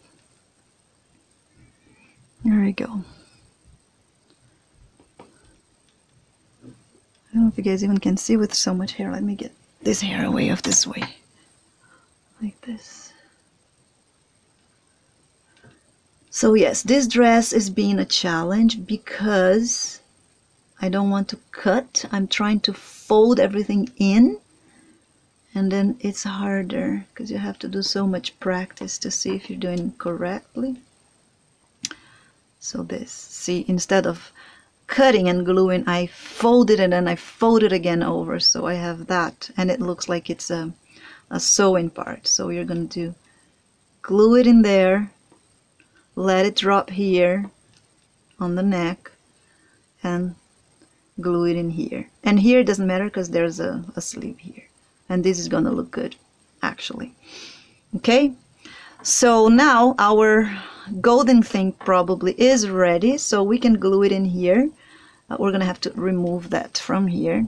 There we go. I don't know if you guys even can see with so much hair. Let me get this hair away of this way. Like this. So yes, this dress is being a challenge because I don't want to cut. I'm trying to fold everything in, and then it's harder because you have to do so much practice to see if you're doing correctly. So this, see, instead of cutting and gluing, I folded it and I folded again over, so I have that, and it looks like it's a sewing part. So you're going to glue it in there, let it drop here on the neck, and glue it in here. And here it doesn't matter because there's a sleeve here, and this is going to look good actually. Okay, so now our golden thing probably is ready, so we can glue it in here. We're gonna have to remove that from here.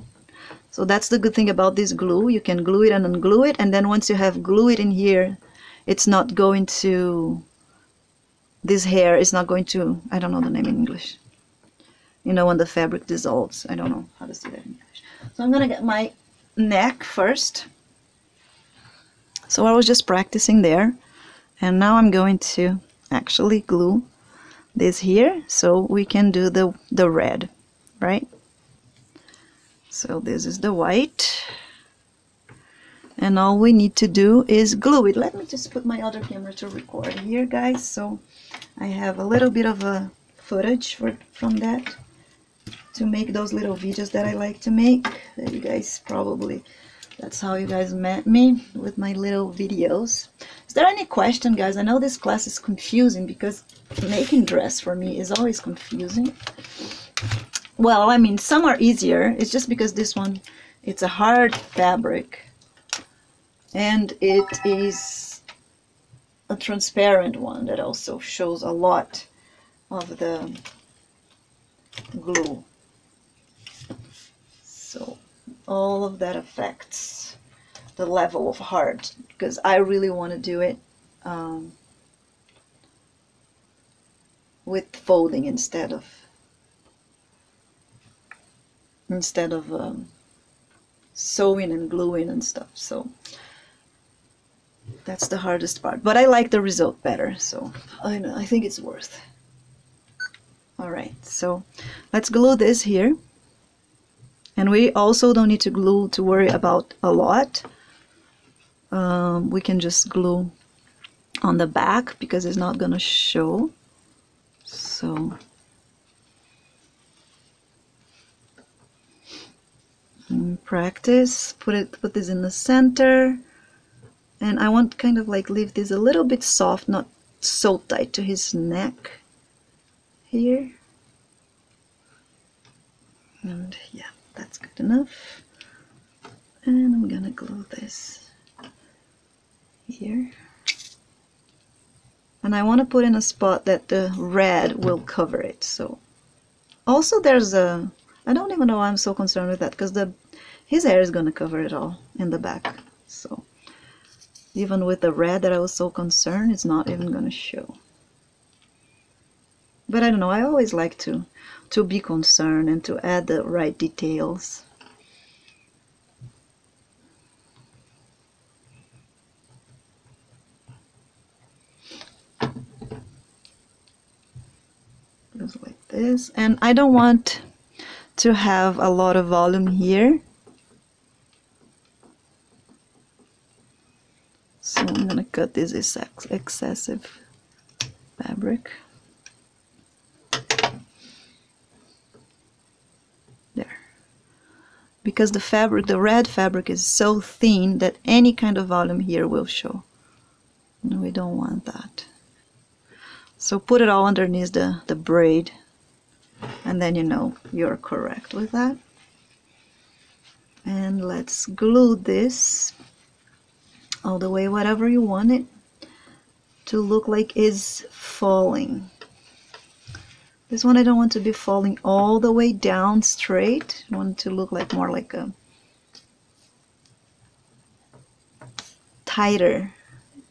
So that's the good thing about this glue. You can glue it and unglue it, and then once you have glued it in here, it's not going to, this hair is not going to, I don't know the name in English, you know, when the fabric dissolves. I don't know how to say that in English. So I'm gonna get my neck first. So I was just practicing there, and now I'm going to actually glue this here so we can do the red, right? So this is the white, and all we need to do is glue it. Let me just put my other camera to record here, guys, so I have a little bit of a footage from that to make those little videos that I like to make. That you guys probably, that's how you guys met me, with my little videos. Is there any question, guys? I know this class is confusing because making dress for me is always confusing. Well, I mean, some are easier. It's just because this one, it's a hard fabric and it is a transparent one that also shows a lot of the glue. So all of that affects the level of hard, because I really want to do it with folding instead of sewing and gluing and stuff. So that's the hardest part, but I like the result better, so I think it's worth. All right, so let's glue this here, and we also don't need to glue to worry about a lot. We can just glue on the back because it's not gonna show. So practice, put this in the center, and I want kind of like leave this a little bit soft, not so tight to his neck here. And yeah, that's good enough. And I'm gonna glue this here. And I want to put in a spot that the red will cover it. So also there's a, I don't even know why I'm so concerned with that, because his hair is gonna cover it all in the back. So even with the red that I was so concerned, it's not even gonna show. But I don't know, I always like to be concerned and to add the right details. Goes like this. And I don't want to have a lot of volume here. So I'm gonna cut this excessive fabric. There. Because the fabric, the red fabric, is so thin that any kind of volume here will show. And we don't want that. So put it all underneath the braid, and then you know you're correct with that. And let's glue this all the way whatever you want it to look like is falling. This one I don't want to be falling all the way down straight. I want it to look like more like a tighter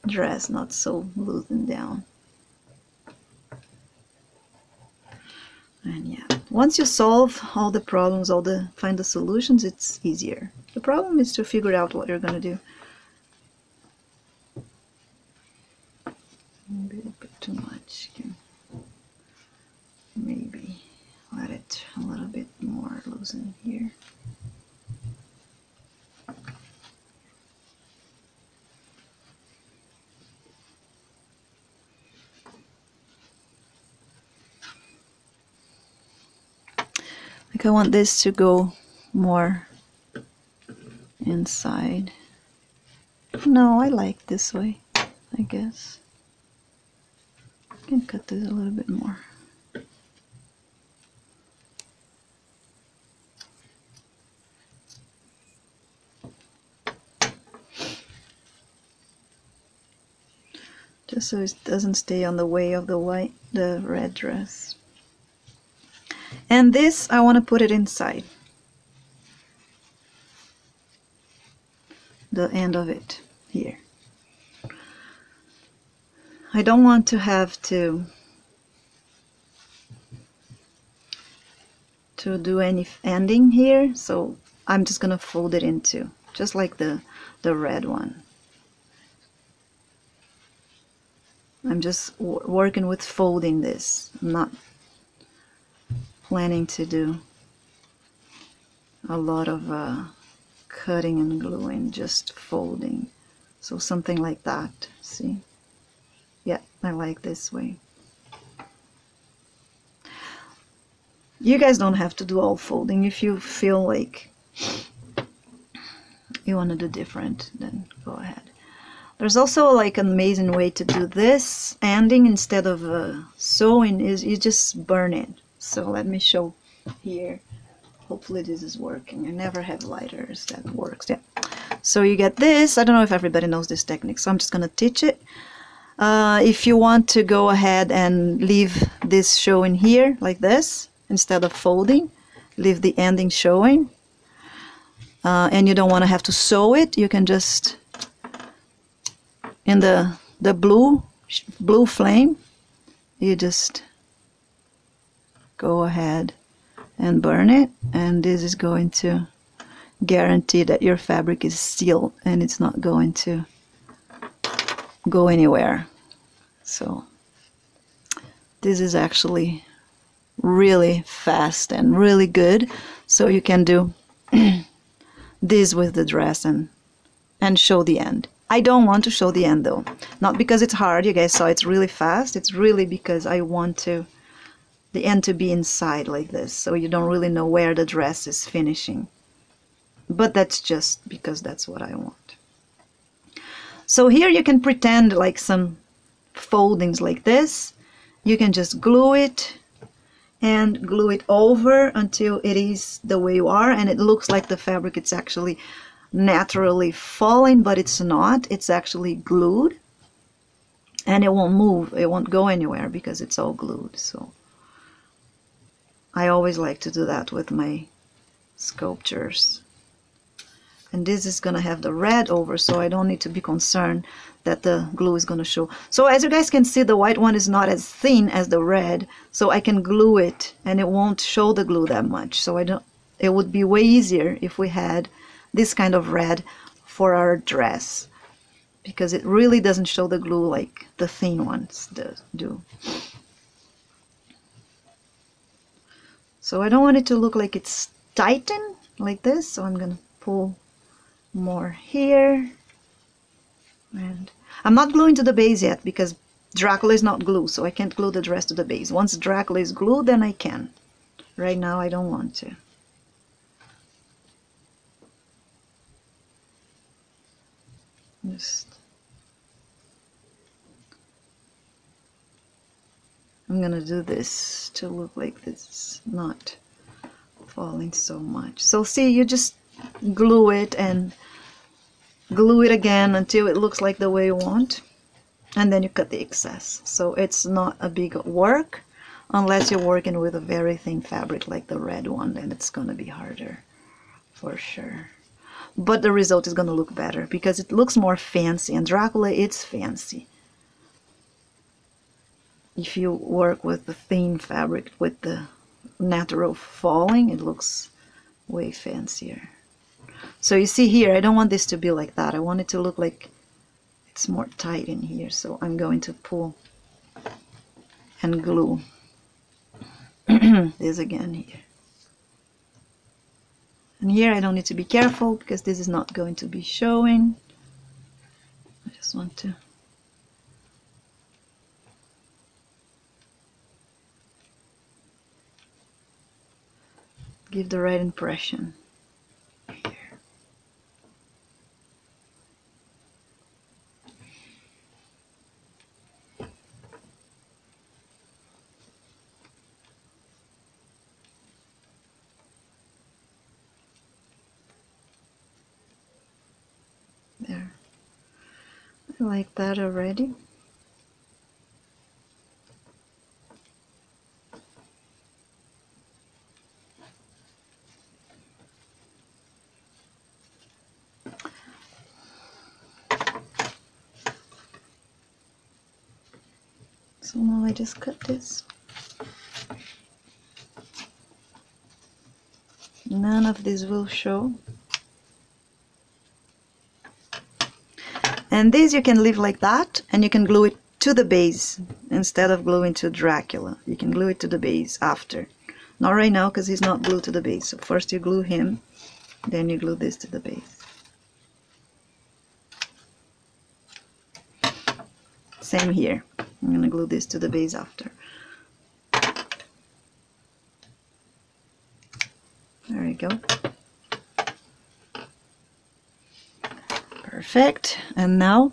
dress, not so loosened down. And yeah, once you solve all the problems, find the solutions, it's easier. The problem is to figure out what you're gonna do. Maybe a bit too much. Maybe let it a little bit more loosen here. Like I want this to go more inside. No, I like this way, I guess. I can cut this a little bit more. Just so it doesn't stay on the way of the red dress. And this, I want to put it inside. The end of it here. I don't want to have to do any ending here, so I'm just gonna fold it into, just like the red one. I'm just working with folding this. I'm not planning to do a lot of cutting and gluing, just folding. So something like that, see? Yeah, I like this way. You guys don't have to do all folding. If you feel like you want to do different, then go ahead. There's also like an amazing way to do this ending instead of sewing, is you just burn it. So let me show here. Hopefully this is working. I never have lighters that works. Yeah. So you get this. I don't know if everybody knows this technique, so I'm just gonna teach it. If you want to go ahead and leave this showing here like this instead of folding, leave the ending showing, and you don't want to have to sew it, you can just, in the blue flame, you just go ahead and burn it, and this is going to guarantee that your fabric is sealed and it's not going to go anywhere. So this is actually really fast and really good, so you can do this with the dress and show the end. I don't want to show the end though, not because it's hard. You guys saw it's really fast. It's really because I want the end to be inside like this, so you don't really know where the dress is finishing. But that's just because that's what I want. So here you can pretend like some foldings like this, you can just glue it and glue it over until it is the way you are, and it looks like the fabric it's actually naturally falling, but it's not. It's actually glued, and it won't move, it won't go anywhere because it's all glued. So I always like to do that with my sculptures. And this is gonna have the red over, so I don't need to be concerned that the glue is gonna show. So as you guys can see, the white one is not as thin as the red, so I can glue it and it won't show the glue that much. So it would be way easier if we had this kind of red for our dress, because it really doesn't show the glue like the thin ones do. So I don't want it to look like it's tightened like this, so I'm gonna pull more here. And I'm not gluing to the base yet because Dracula is not glue, so I can't glue the dress to the base. Once Dracula is glued, then I can. Right now I don't want to. I'm gonna do this to look like this is not falling so much. So see, you just glue it and glue it again until it looks like the way you want, and then you cut the excess. So it's not a big work unless you're working with a very thin fabric like the red one, then it's gonna be harder for sure. But the result is gonna look better because it looks more fancy, and Dracula, it's fancy. If you work with the thin fabric with the natural falling, it looks way fancier. So you see here, I don't want this to be like that. I want it to look like it's more tight in here. So I'm going to pull and glue this again here. And here I don't need to be careful because this is not going to be showing. I just want to give the right impression here. There. I like that already. So now I just cut this. None of this will show. And this you can leave like that, and you can glue it to the base instead of gluing to Dracula. You can glue it to the base after. Not right now because he's not glued to the base. So first you glue him, then you glue this to the base. Same here. I'm going to glue this to the base after. There we go. Perfect. And now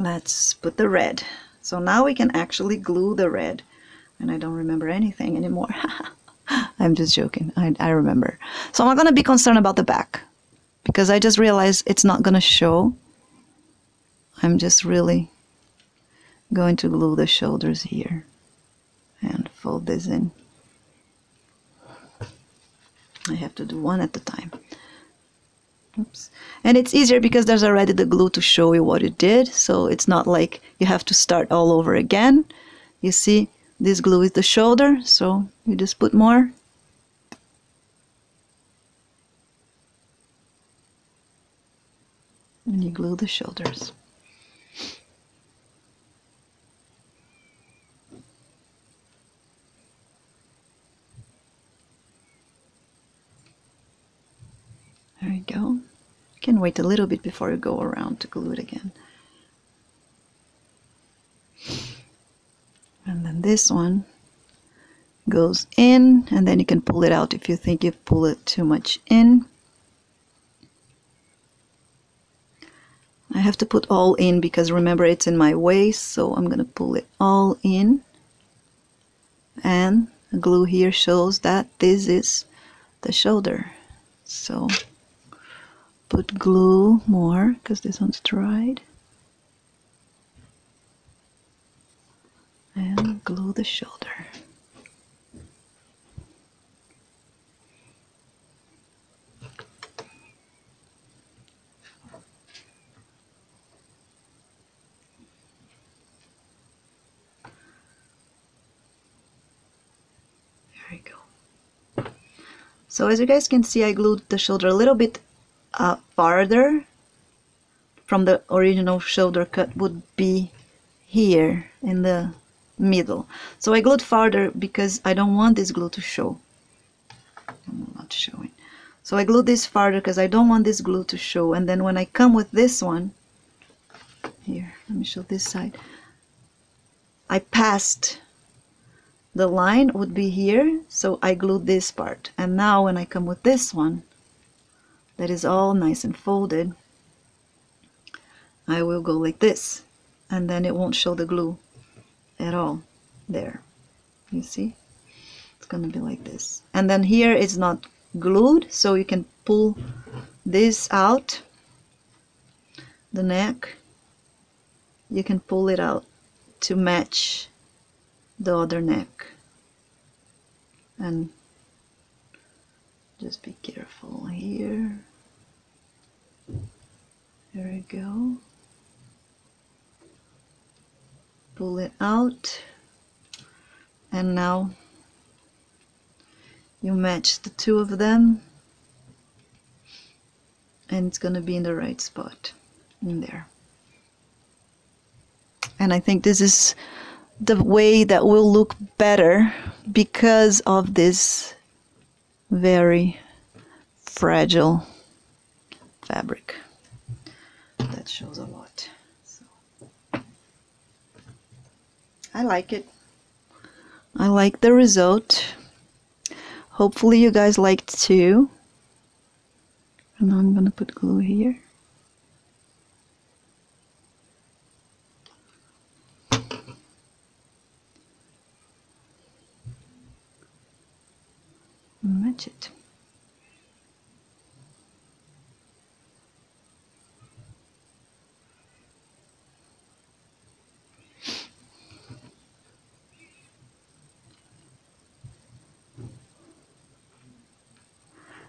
let's put the red. So now we can actually glue the red. And I don't remember anything anymore. I'm just joking. I remember. So I'm not going to be concerned about the back because I just realized it's not going to show. I'm just really going to glue the shoulders here and fold this in. I have to do one at a time. Oops. And it's easier because there's already the glue to show you what you did, so it's not like you have to start all over again. You see, this glue is the shoulder, so you just put more. And you glue the shoulders. There you go. You can wait a little bit before you go around to glue it again. And then this one goes in, and then you can pull it out if you think you pull it too much in. I have to put all in because remember it's in my waist, so I'm gonna pull it all in. And the glue here shows that this is the shoulder. So put glue more because this one's dried. And glue the shoulder. There we go. So as you guys can see, I glued the shoulder a little bit farther from the original shoulder cut would be here in the middle. So I glued farther because I don't want this glue to show. I'm not showing. So I glued this farther because I don't want this glue to show. And then when I come with this one, here, let me show this side. I passed the line would be here, so I glued this part. And now when I come with this one, that is all nice and folded, I will go like this. And then it won't show the glue at all. There. You see? It's gonna be like this. And then here it's not glued, so you can pull this out, the neck. You can pull it out to match the other neck. And just be careful here. There we go. Pull it out. And now you match the two of them. And it's gonna be in the right spot. In there. And I think this is the way that will look better because of this very fragile fabric. That shows a lot. So I like it. I like the result. Hopefully you guys liked too. And now I'm gonna put glue here. Match it.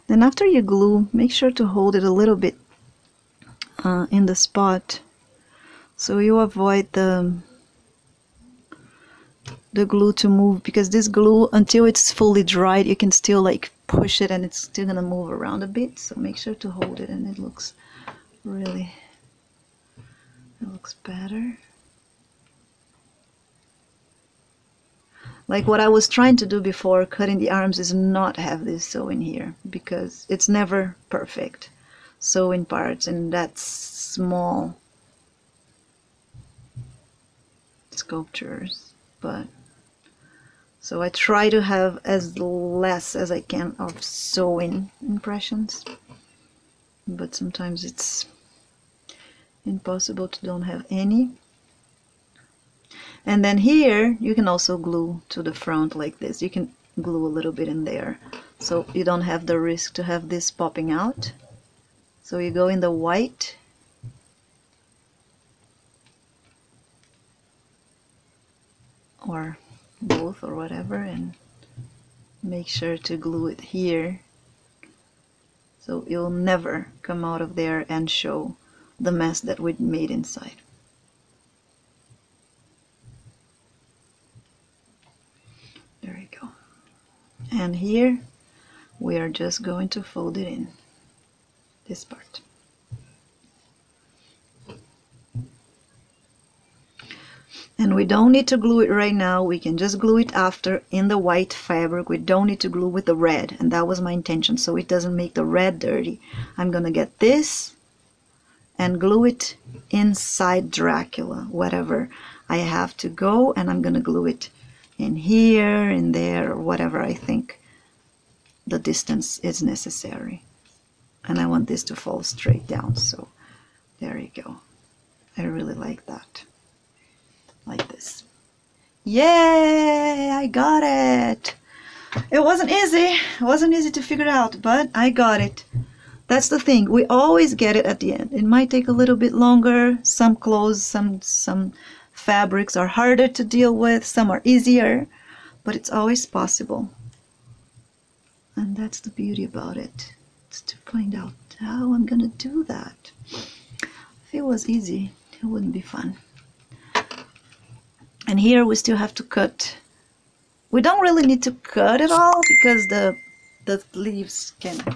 Then after you glue, make sure to hold it a little bit in the spot so you avoid the glue to move, because this glue, until it's fully dried, you can still like push it and it's still gonna move around a bit. So make sure to hold it, and it looks better. Like what I was trying to do before cutting the arms is not have this sewing here, because it's never perfect sewing parts and that small sculptures. But so I try to have as less as I can of sewing impressions, but sometimes it's impossible to don't have any. And then here you can also glue to the front like this. You can glue a little bit in there so you don't have the risk to have this popping out. So you go in the white or both or whatever, and make sure to glue it here so you'll never come out of there and show the mess that we made inside. There we go. And here we are just going to fold it in, this part. And we don't need to glue it right now. We can just glue it after in the white fabric. We don't need to glue with the red, and that was my intention, so it doesn't make the red dirty. I'm gonna get this and glue it inside Dracula, whatever I have to go, and I'm gonna glue it in here, in there, or whatever I think the distance is necessary. And I want this to fall straight down, so there you go. I really like that. Like this. Yay! I got it! It wasn't easy. It wasn't easy to figure out, but I got it. That's the thing. We always get it at the end. It might take a little bit longer. Some clothes, some fabrics are harder to deal with. Some are easier, but it's always possible. And that's the beauty about it. It's to find out how I'm gonna do that. If it was easy, it wouldn't be fun. And here we still have to cut. We don't really need to cut it all because the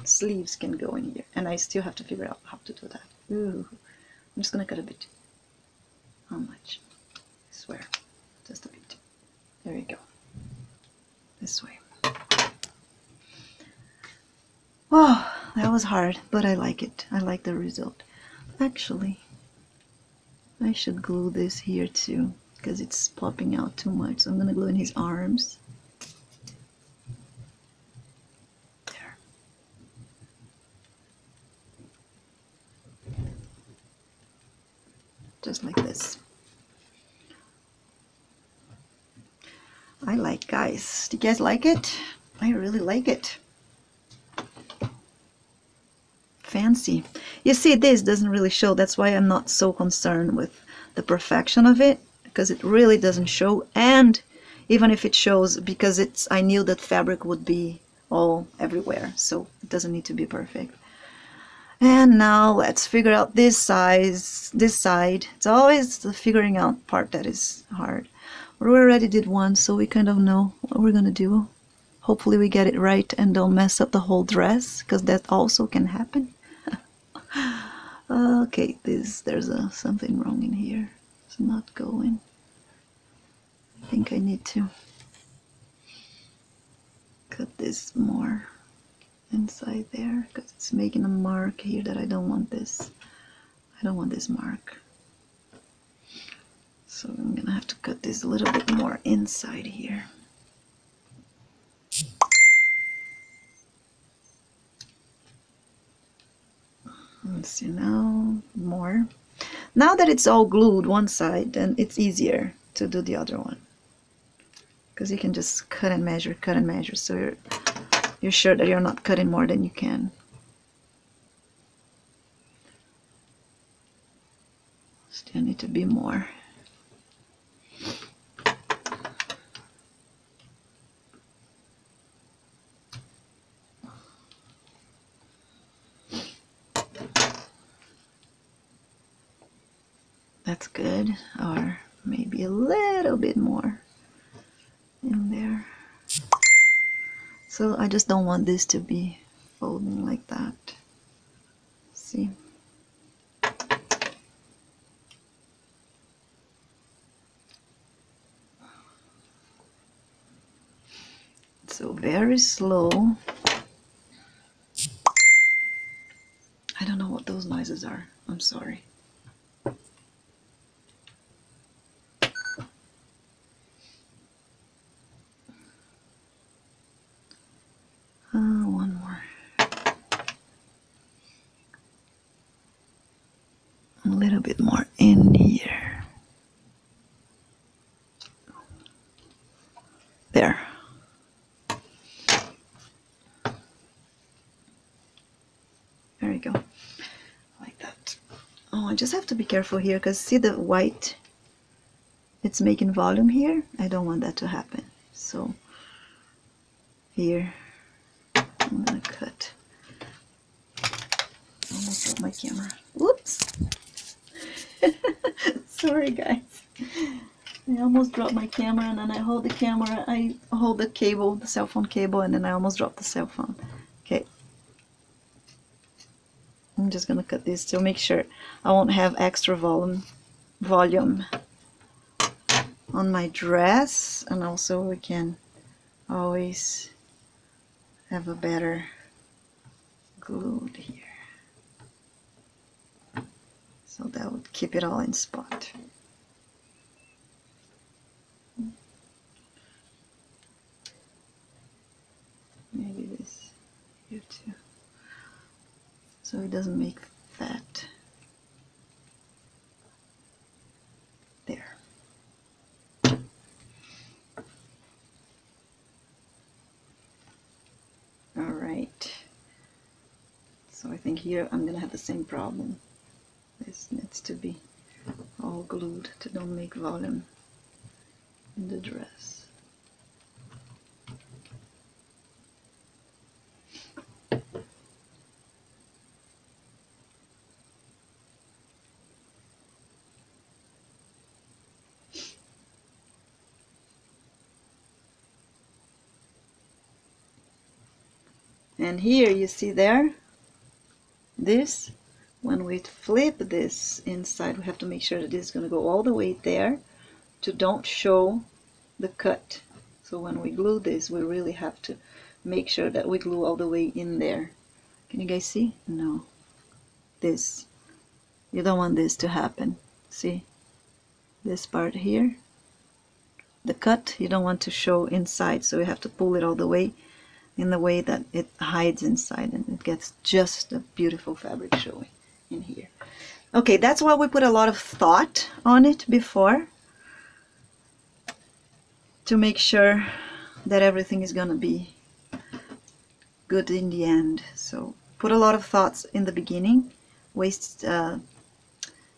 sleeves can go in here, and I still have to figure out how to do that. Ooh, I'm just gonna cut a bit. How much? I swear, just a bit. There you go. This way. Oh, that was hard, but I like it. I like the result. Actually, I should glue this here too, because it's popping out too much. So I'm gonna glue in his arms. There. Just like this. I like, guys. Do you guys like it? I really like it. Fancy. You see, this doesn't really show. That's why I'm not so concerned with the perfection of it, because it really doesn't show. And even if it shows, because I knew that fabric would be all everywhere, so it doesn't need to be perfect. And now let's figure out this side. It's always the figuring out part that is hard. We already did one, so we kind of know what we're gonna do. Hopefully we get it right and don't mess up the whole dress, because that also can happen. Okay, there's something wrong in here. It's not going. I think I need to cut this more inside there, because it's making a mark here that I don't want this. I don't want this mark. So I'm gonna have to cut this a little bit more inside here. Let's see now, more. Now that it's all glued one side, then it's easier to do the other one, because you can just cut and measure, so you're sure that you're not cutting more than you can. Still need to be more. That's good, or maybe a little bit more in there. So I just don't want this to be folding like that. See? So very slow. I don't know what those noises are. I'm sorry. One more. A little bit more in here. There. There you go. Like that. Oh, I just have to be careful here, because see the white? It's making volume here. I don't want that to happen. So here, I'm gonna cut. Almost dropped my camera. Whoops. Sorry, guys. I almost dropped my camera, and then I hold the camera, I hold the cable, the cell phone cable, and then I almost dropped the cell phone. Okay. I'm just gonna cut this to make sure I won't have extra volume on my dress, and also we can always have a better glued here. So that would keep it all in spot. Maybe this here too, so it doesn't make that. So I think here I'm gonna have the same problem. This needs to be all glued to don't make volume in the dress. And here you see there, this, when we flip this inside, we have to make sure that this is going to go all the way there to don't show the cut. So when we glue this, we really have to make sure that we glue all the way in there. Can you guys see? No. This. You don't want this to happen. See? This part here. The cut, you don't want to show inside, so you have to pull it all the way in the way that it hides inside and it gets just a beautiful fabric showing in here. Okay, that's why we put a lot of thought on it before, to make sure that everything is gonna be good in the end. So put a lot of thoughts in the beginning,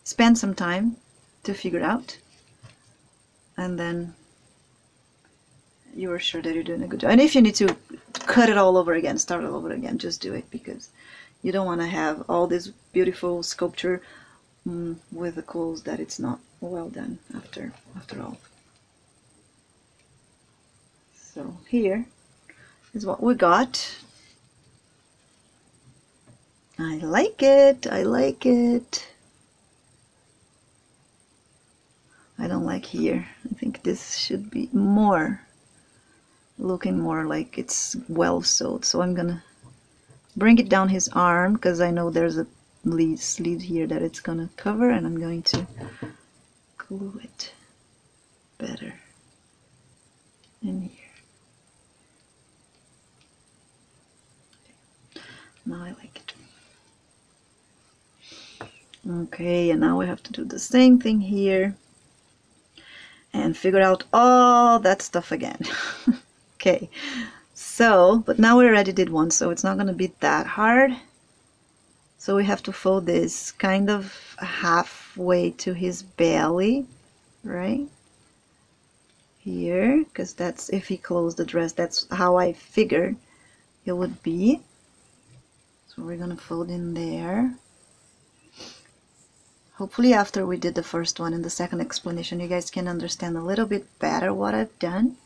spend some time to figure out, and then you are sure that you're doing a good job. And if you need to cut it all over again, start all over again, just do it, because you don't want to have all this beautiful sculpture with the clothes that it's not well done after all. So here is what we got. I like it. I like it. I don't like here. I think this should be more, looking more like it's well sewed. So I'm gonna bring it down his arm, because I know there's a sleeve here that it's gonna cover, and I'm going to glue it better in here. Now I like it. Okay, and now we have to do the same thing here and figure out all that stuff again. Okay, so, but now we already did one, so it's not going to be that hard. So we have to fold this kind of halfway to his belly, right here, because that's, if he closed the dress, that's how I figured it would be. So we're going to fold in there. Hopefully after we did the first one and the second explanation, you guys can understand a little bit better what I've done.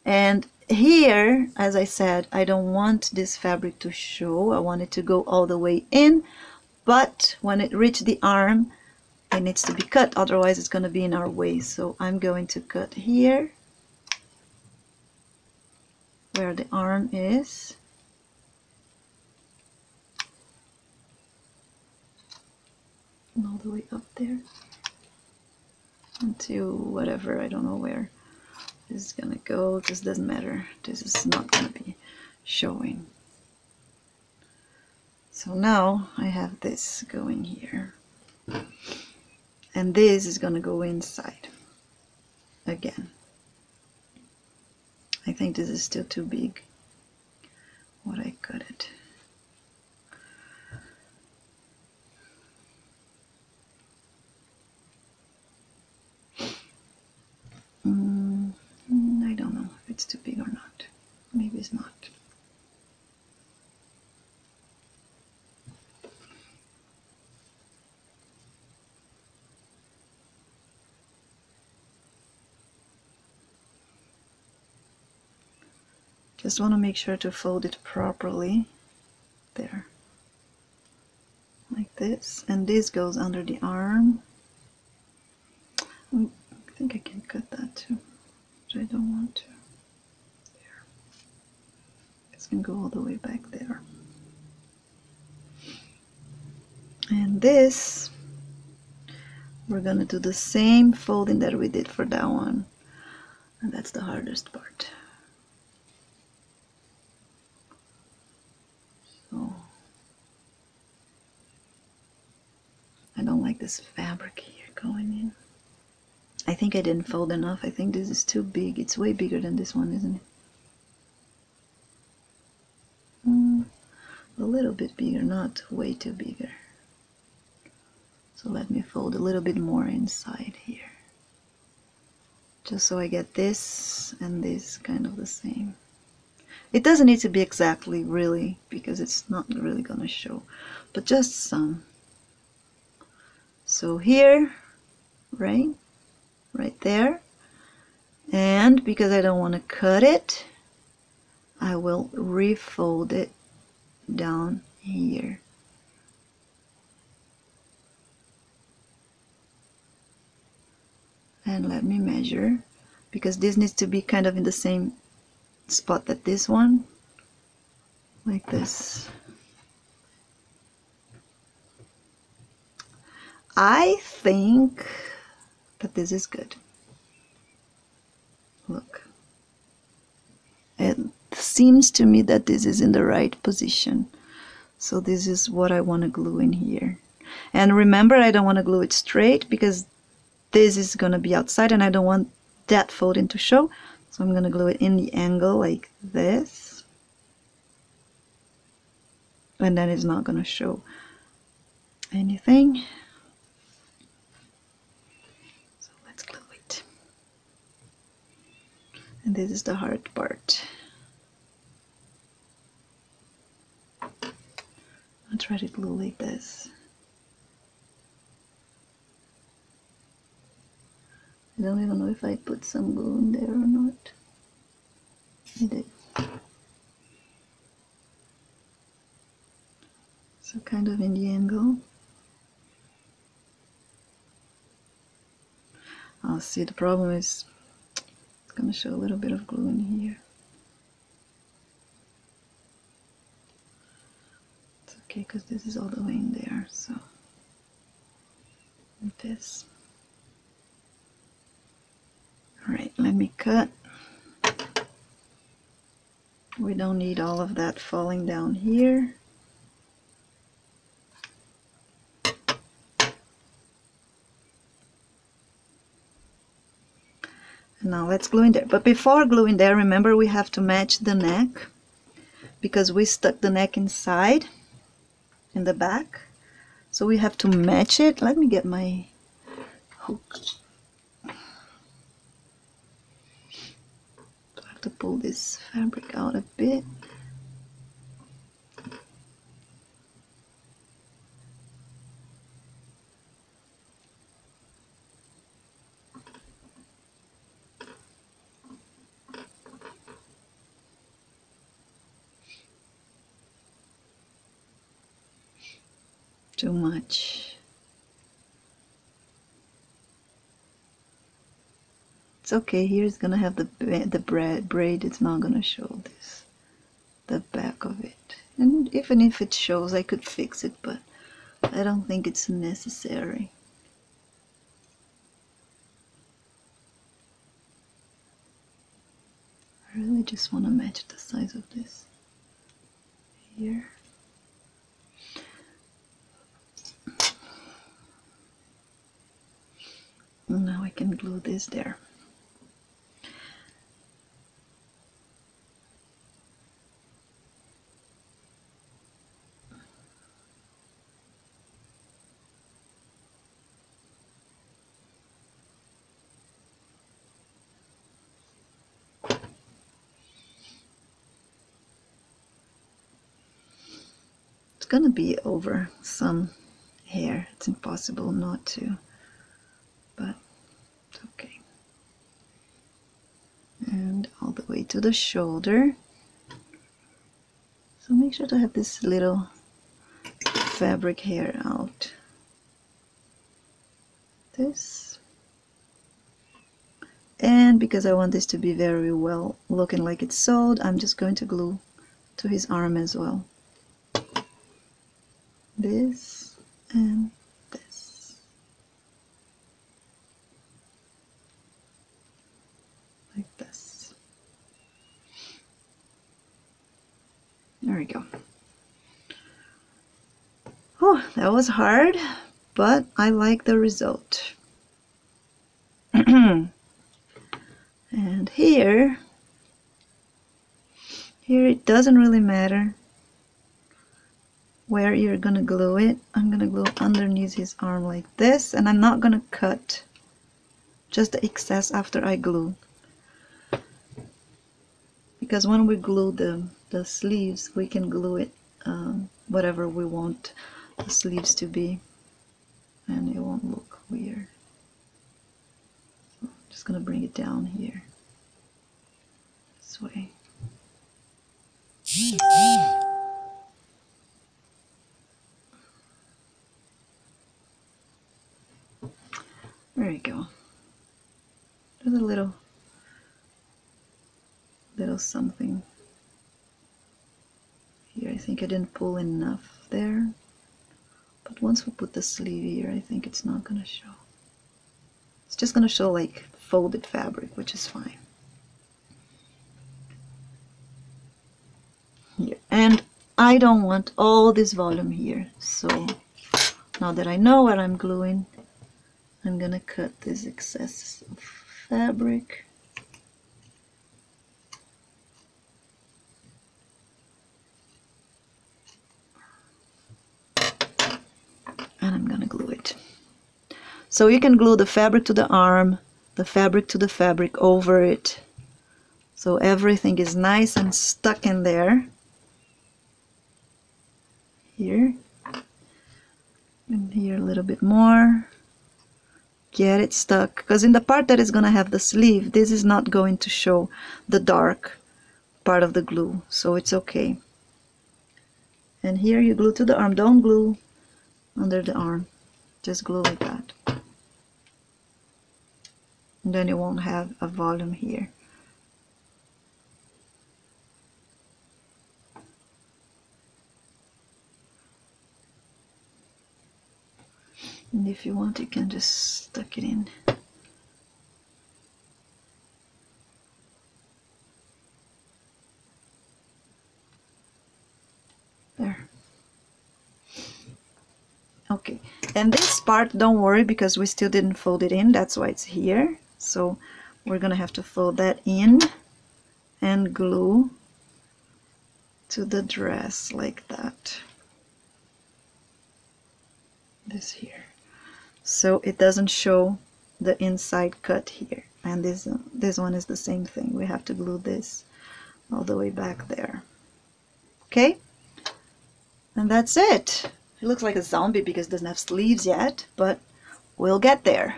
And here, as I said, I don't want this fabric to show. I want it to go all the way in, but when it reaches the arm, it needs to be cut, otherwise it's going to be in our way. So I'm going to cut here where the arm is. And all the way up there until whatever, I don't know where this is gonna go. This doesn't matter. This is not gonna be showing. So now I have this going here, and this is gonna go inside again. I think this is still too big what I cut it. I don't know if it's too big or not. Maybe it's not. Just want to make sure to fold it properly. There. Like this. And this goes under the arm. I think I can cut that too, but I don't want to. There. It's going to go all the way back there. And this, we're going to do the same folding that we did for that one. And that's the hardest part. So, I don't like this fabric here going in. I think I didn't fold enough. I think this is too big. It's way bigger than this one, isn't it? A little bit bigger, not way too bigger. So let me fold a little bit more inside here, just so I get this and this kind of the same. It doesn't need to be exactly really, because it's not really gonna show, but just some. So here, right there, and because I don't want to cut it, I will refold it down here. And let me measure, because this needs to be kind of in the same spot that this one, like this. I think that this is good. Look, it seems to me that this is in the right position. So this is what I want to glue in here. And remember, I don't want to glue it straight because this is going to be outside and I don't want that folding to show. So I'm going to glue it in the angle like this. And then it's not going to show anything. So let's glue it. And this is the hard part. I'll try to glue like this. I don't even know if I put some glue in there or not. I did. So kind of in the angle. I'll see, the problem is it's going to show a little bit of glue in here. It's okay because this is all the way in there, so like this. Alright, let me cut. We don't need all of that falling down here. And now let's glue in there. But before gluing there, remember we have to match the neck, because we stuck the neck inside in the back. So we have to match it. Let me get my hook. I have to pull this fabric out a bit. Too much. It's okay, here it's gonna have the braid, it's not gonna show this, the back of it. And even if it shows, I could fix it, but I don't think it's necessary. I really just want to match the size of this here. Now I can glue this there. It's gonna be over some hair. It's impossible not to, but it's okay. And all the way to the shoulder. So make sure to have this little fabric hair out. This. And because I want this to be very well looking like it's sewed, I'm just going to glue to his arm as well. This and this. Like this. There we go. Oh, that was hard, but I like the result. And here it doesn't really matter where you're gonna glue it. I'm gonna glue underneath his arm like this, and I'm not gonna cut, just the excess after I glue. Because when we glue the sleeves, we can glue it whatever we want the sleeves to be, and it won't look weird. So I'm just gonna bring it down here, this way. There you go. There's a little something here. I think I didn't pull enough there, but once we put the sleeve here, I think it's not gonna show. It's just gonna show like folded fabric, which is fine. Here. And I don't want all this volume here, so now that I know what I'm gluing, I'm gonna cut this excess of fabric. And I'm gonna glue it. So you can glue the fabric to the arm, the fabric to the fabric over it, so everything is nice and stuck in there. Here and here a little bit more. Get it stuck, because in the part that is going to have the sleeve, this is not going to show the dark part of the glue, so it's okay. And here you glue to the arm. Don't glue under the arm, just glue like that, and then you won't have a volume here. And if you want, you can just stuck it in. There. Okay, and this part, don't worry, because we still didn't fold it in. That's why it's here. So we're gonna have to fold that in and glue to the dress like that. This here. So it doesn't show the inside cut here. And this one is the same thing. We have to glue this all the way back there. Okay? And that's it. It looks like a zombie because it doesn't have sleeves yet, but we'll get there.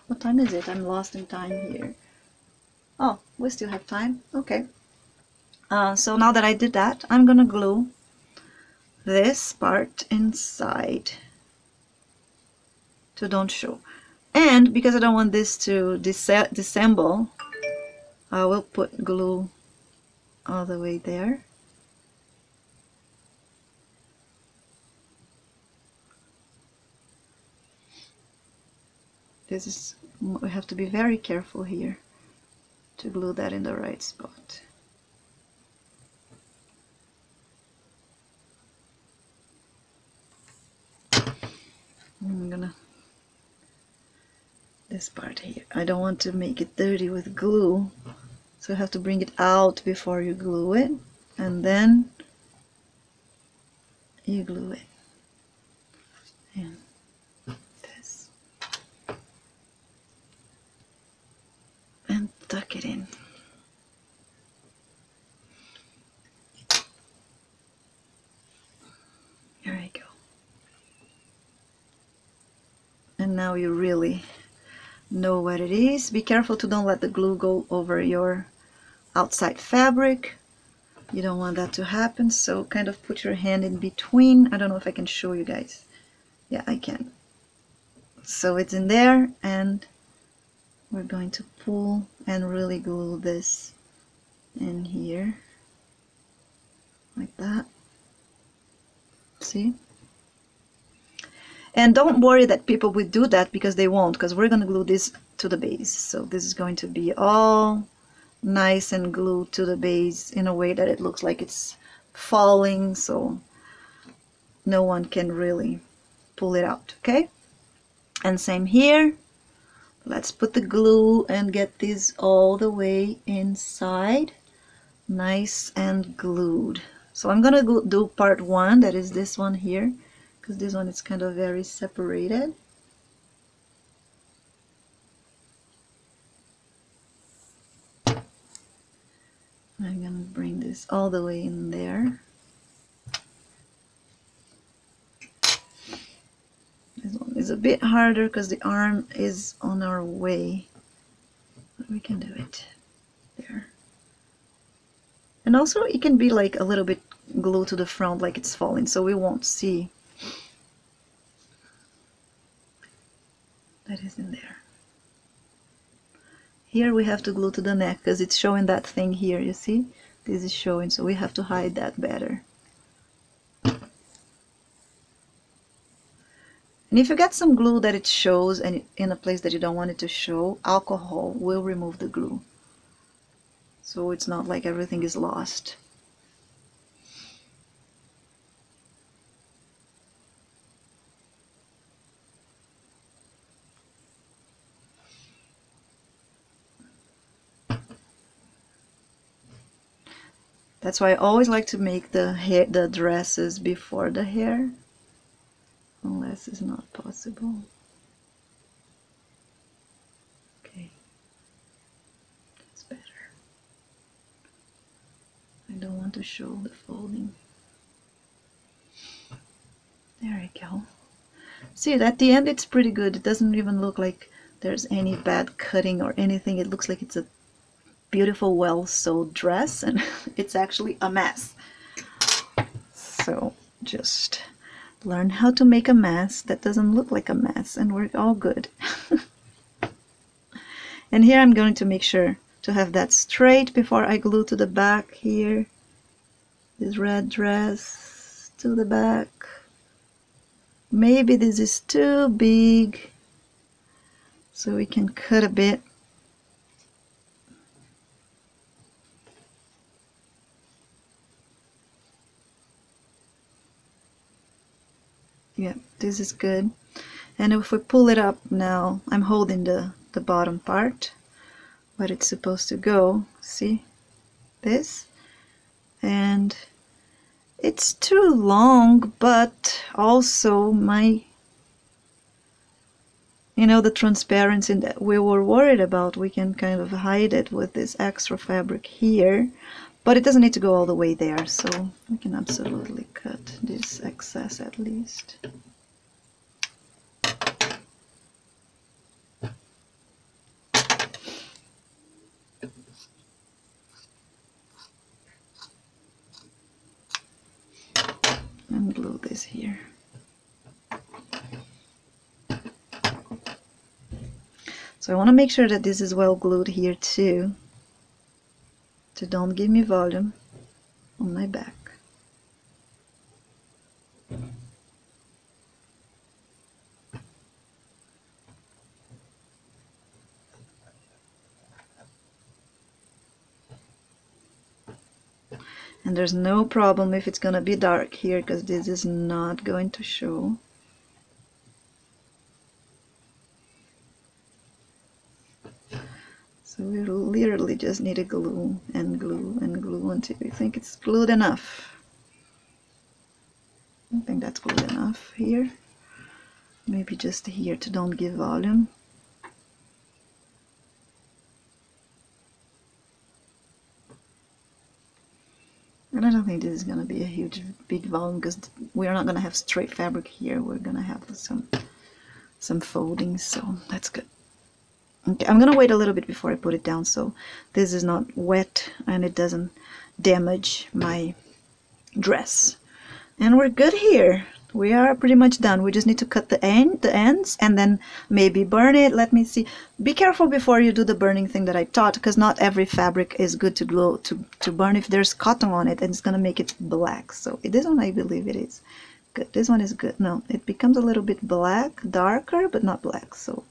What time is it? I'm lost in time here. Oh, we still have time. Okay. So now that I did that, I'm gonna glue this part inside to don't show. And because I don't want this to disassemble, I will put glue all the way there. This is, we have to be very careful here to glue that in the right spot. I'm gonna, this part here, I don't want to make it dirty with glue, so you have to bring it out before you glue it, and then you glue it. And this. And tuck it in. Here I go. And now you really know what it is. Be careful to don't let the glue go over your outside fabric. You don't want that to happen, so kind of put your hand in between. I don't know if I can show you guys. Yeah, I can. So it's in there, and we're going to pull and really glue this in here like that. See? And don't worry that people will do that, because they won't, because we're going to glue this to the base. So this is going to be all nice and glued to the base in a way that it looks like it's falling, so no one can really pull it out, okay? And same here. Let's put the glue and get this all the way inside, nice and glued. So I'm gonna go do part 1, that is this one here, because this one is kind of very separated. I'm gonna bring this all the way in there. This one is a bit harder because the arm is on our way, but we can do it there. And also it can be like a little bit glued to the front like it's falling, so we won't see that is in there. Here we have to glue to the neck because it's showing that thing here, you see? This is showing, so we have to hide that better. And if you get some glue that it shows and in a place that you don't want it to show, alcohol will remove the glue. So it's not like everything is lost. That's why I always like to make the dresses before the hair, unless it's not possible. Okay, that's better. I don't want to show the folding. There we go. See, at the end it's pretty good. It doesn't even look like there's any bad cutting or anything. It looks like it's a beautiful, well-sewed dress, and it's actually a mess. So just learn how to make a mess that doesn't look like a mess, and we're all good. And here I'm going to make sure to have that straight before I glue to the back here. This red dress to the back. Maybe this is too big, so we can cut a bit. Yeah, this is good. And if we pull it up now, I'm holding the bottom part, but it's supposed to go, see, this, and it's too long, but also my, you know, the transparency that we were worried about, we can kind of hide it with this extra fabric here, but it doesn't need to go all the way there, so we can absolutely cut this excess at least. And glue this here. So I want to make sure that this is well glued here too, to don't give me volume on my back. And there's no problem if it's gonna be dark here, because this is not going to show. So we literally just need to glue and glue and glue until we think it's glued enough. I think that's glued enough here. Maybe just here to don't give volume. And I don't think this is going to be a huge, big volume, because we're not going to have straight fabric here. We're going to have some foldings, so that's good. Okay, I'm going to wait a little bit before I put it down, so this is not wet and it doesn't damage my dress. And we're good here. We are pretty much done. We just need to cut the ends and then maybe burn it. Let me see. Be careful before you do the burning thing that I taught, because not every fabric is good to glue to burn if there's cotton on it, and it's gonna make it black. So this one, I believe it is good. This one is good. No, it becomes a little bit black, darker, but not black. So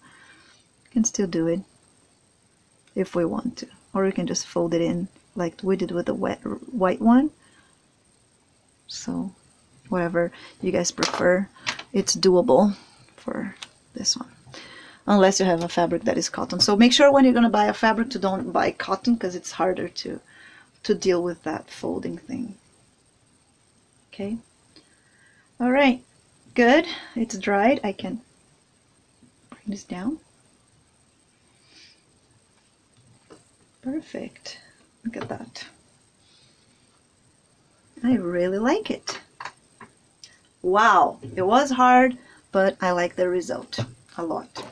you can still do it if we want to, or you can just fold it in like we did with the white one. So whatever you guys prefer, it's doable for this one, unless you have a fabric that is cotton. So make sure when you're going to buy a fabric to don't buy cotton, because it's harder to deal with that folding thing. Okay. All right, good. It's dried. I can bring this down. Perfect. Look at that. I really like it. Wow, it was hard, but I like the result a lot.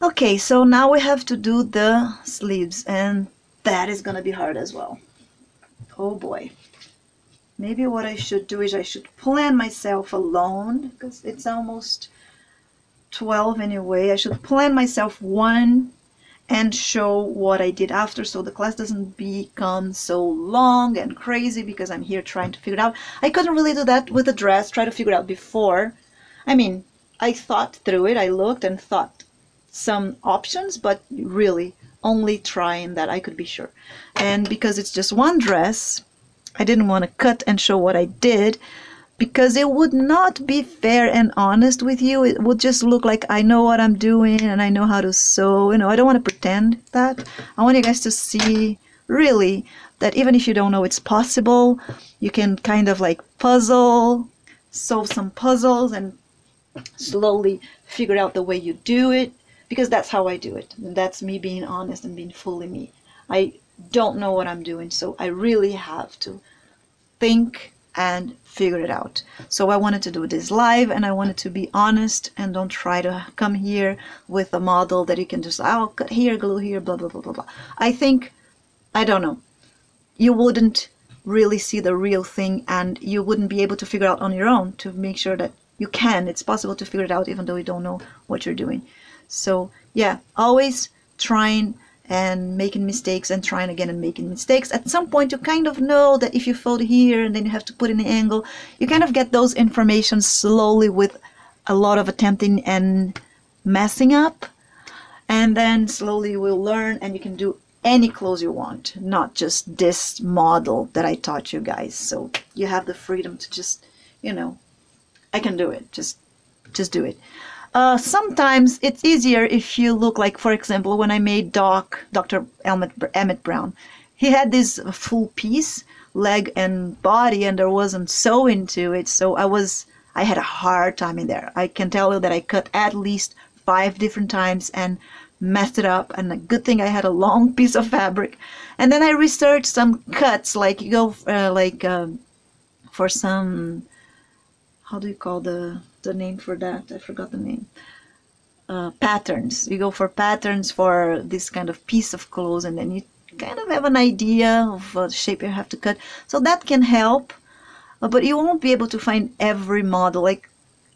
Okay, so now we have to do the sleeves, and that is gonna be hard as well. Oh boy. Maybe what I should do is I should plan myself alone, because it's almost 12 anyway. I should plan myself one and show what I did after, so the class doesn't become so long and crazy because I'm here trying to figure it out. I couldn't really do that with the dress, try to figure it out before. I mean, I thought through it, I looked and thought some options, but really only trying that I could be sure. And because it's just one dress, I didn't want to cut and show what I did, because it would not be fair and honest with you. It would just look like I know what I'm doing and I know how to sew. You know, I don't want to pretend that. I want you guys to see really that even if you don't know it's possible, you can kind of like puzzle, solve some puzzles and slowly figure out the way you do it, because that's how I do it. And that's me being honest and being fully me. I don't know what I'm doing, so I really have to think and figure it out. So I wanted to do this live, and I wanted to be honest and don't try to come here with a model that you can just, oh, cut here, glue here, blah, blah, blah, blah, blah. I think, I don't know, you wouldn't really see the real thing, and you wouldn't be able to figure out on your own to make sure that you can. It's possible to figure it out even though you don't know what you're doing. So yeah, always trying and making mistakes and trying again and making mistakes. At some point you kind of know that if you fold here and then you have to put in the angle, you kind of get those information slowly with a lot of attempting and messing up, and then slowly you will learn and you can do any clothes you want, not just this model that I taught you guys. So you have the freedom to just, you know, I can do it, just do it. Sometimes it's easier if you look like, for example, when I made Dr. Emmett Brown, he had this full piece, leg and body, and there wasn't sewing to it, so I had a hard time in there. I can tell you that I cut at least 5 different times and messed it up, and a good thing I had a long piece of fabric. And then I researched some cuts, like you go for some, how do you call the name for that? I forgot the name. Patterns. You go for patterns for this kind of piece of clothes, and then you kind of have an idea of the shape you have to cut. So that can help, but you won't be able to find every model. Like,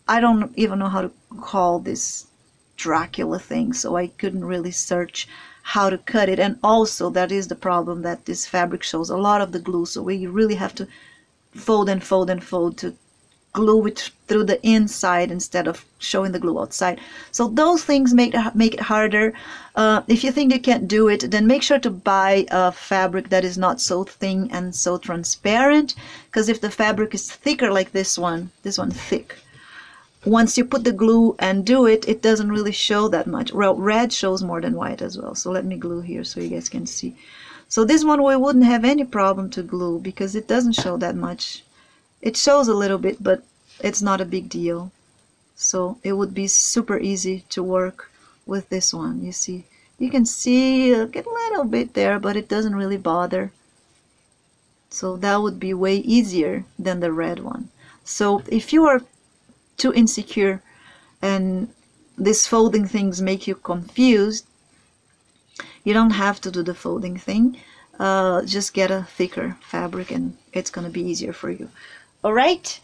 I don't even know how to call this Dracula thing, so I couldn't really search how to cut it. And also, that is the problem, that this fabric shows a lot of the glue, so we really have to fold and fold and fold to glue it through the inside instead of showing the glue outside. So those things make it harder. If you think you can't do it, then make sure to buy a fabric that is not so thin and so transparent, because if the fabric is thicker like this one thick, once you put the glue and do it, it doesn't really show that much. Well, red shows more than white as well. So let me glue here so you guys can see. So this one we wouldn't have any problem to glue because it doesn't show that much. It shows a little bit, but it's not a big deal. So it would be super easy to work with this one. You see, you can see get a little bit there, but it doesn't really bother. So that would be way easier than the red one. So if you are too insecure and these folding things make you confused, you don't have to do the folding thing. Just get a thicker fabric and it's going to be easier for you. All right,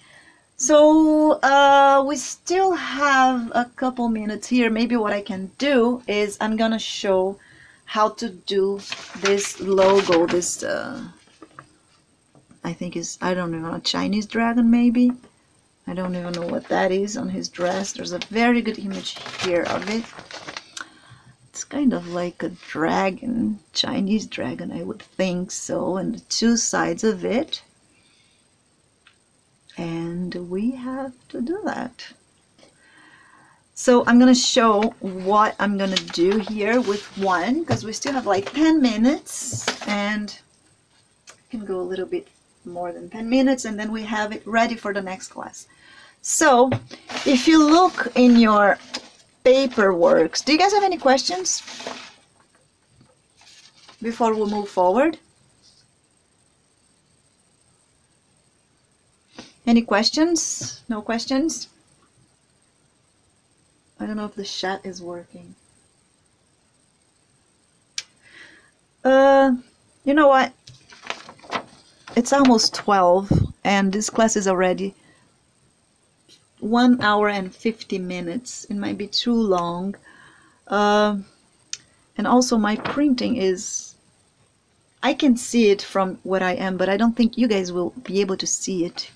so we still have a couple minutes here. Maybe what I can do is I'm gonna show how to do this logo. This I think is, I don't know, a Chinese dragon maybe. I don't even know what that is on his dress. There's a very good image here of it. It's kind of like a dragon, Chinese dragon, I would think so, and the 2 sides of it. And we have to do that. So I'm gonna show what I'm gonna do here with one, because we still have like 10 minutes and I can go a little bit more than 10 minutes, and then we have it ready for the next class. So if you look in your paperwork, do you guys have any questions before we move forward? Any questions? No questions? I don't know if the chat is working. You know what? It's almost 12 and this class is already 1 hour and 50 minutes. It might be too long. And also my printing is, I can see it from what I am, but I don't think you guys will be able to see it.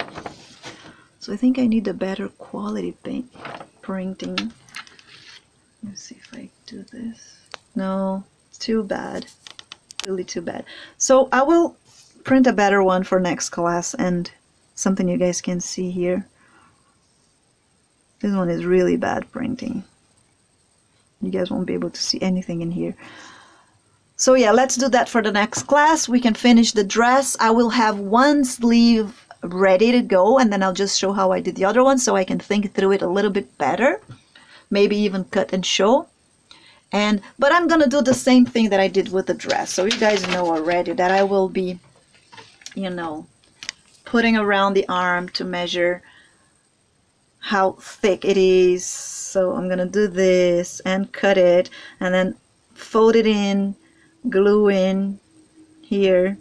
So I think I need a better quality printing. Let's see if I do this. No, it's too bad. Really too bad. So I will print a better one for next class and something you guys can see here. This one is really bad printing. You guys won't be able to see anything in here. So yeah, let's do that for the next class. We can finish the dress. I will have one sleeve ready to go, and then I'll just show how I did the other one so I can think through it a little bit better. Maybe even cut and show. But I'm gonna do the same thing that I did with the dress. So you guys know already that I will be, you know, putting around the arm to measure how thick it is. So I'm gonna do this and cut it and then fold it in, glue in here,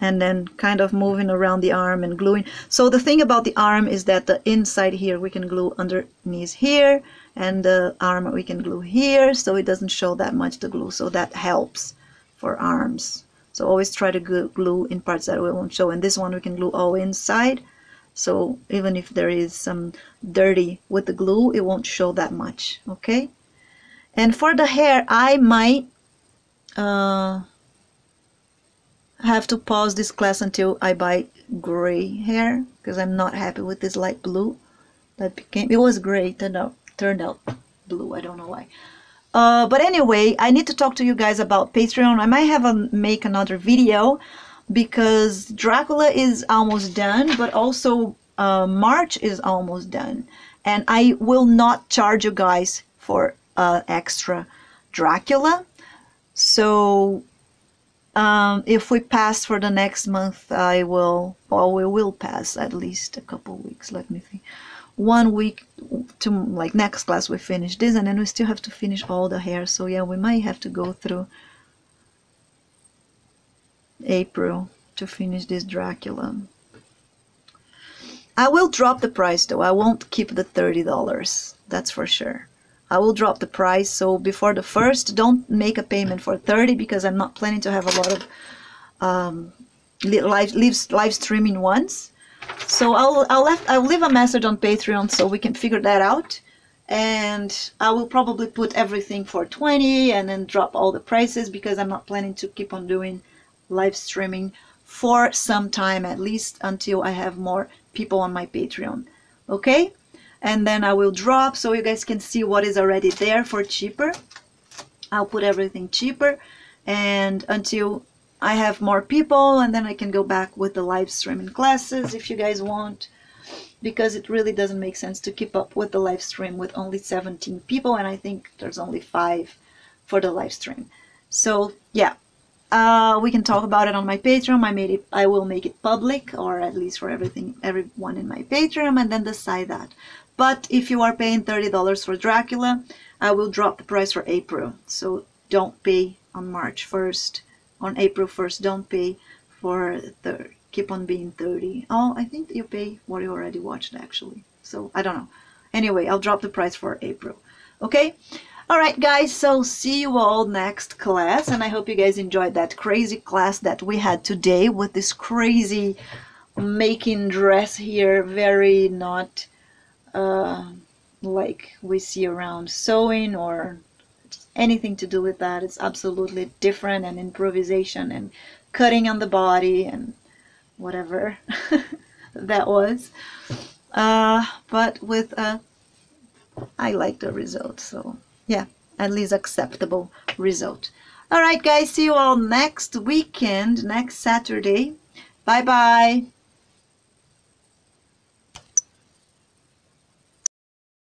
and then kind of moving around the arm and gluing. So the thing about the arm is that the inside here we can glue underneath here, and the arm we can glue here, so it doesn't show that much the glue. So that helps for arms. So always try to glue in parts that we won't show. And this one we can glue all inside, so even if there is some dirty with the glue, it won't show that much. Okay. And for the hair, I might have to pause this class until I buy gray hair, because I'm not happy with this light blue that became. It was gray, turned out blue. I don't know why. But anyway, I need to talk to you guys about Patreon. I might have make another video because Dracula is almost done, but also March is almost done, and I will not charge you guys for extra Dracula. So if we pass for the next month, we will pass at least a couple weeks. Let me think. 1 week to like next class we finish this, and then we still have to finish all the hair. So yeah, we might have to go through April to finish this Dracula. I will drop the price though. I won't keep the $30. That's for sure. I will drop the price. So before the 1st, don't make a payment for $30 because I'm not planning to have a lot of live streaming ones. So I'll leave a message on Patreon so we can figure that out, and I will probably put everything for $20 and then drop all the prices because I'm not planning to keep on doing live streaming for some time, at least until I have more people on my Patreon. Okay, and then I will drop so you guys can see what is already there for cheaper. I'll put everything cheaper, and until I have more people, and then I can go back with the live streaming classes if you guys want, because it really doesn't make sense to keep up with the live stream with only 17 people, and I think there's only 5 for the live stream. So yeah, we can talk about it on my Patreon. I will make it public, or at least for everyone in my Patreon, and then decide that. But if you are paying $30 for Dracula, I will drop the price for April. So don't pay on March 1st. On April 1st, don't pay for keep on being 30. Oh, I think you pay what you already watched actually. So I don't know. Anyway, I'll drop the price for April. Okay? Alright guys, so see you all next class, and I hope you guys enjoyed that crazy class that we had today with this crazy making dress here. Very not like we see around sewing or anything to do with that. It's absolutely different, and improvisation and cutting on the body and whatever that was. But with I like the result, so yeah, at least acceptable result. Alright guys, see you all next weekend, next Saturday, Bye bye.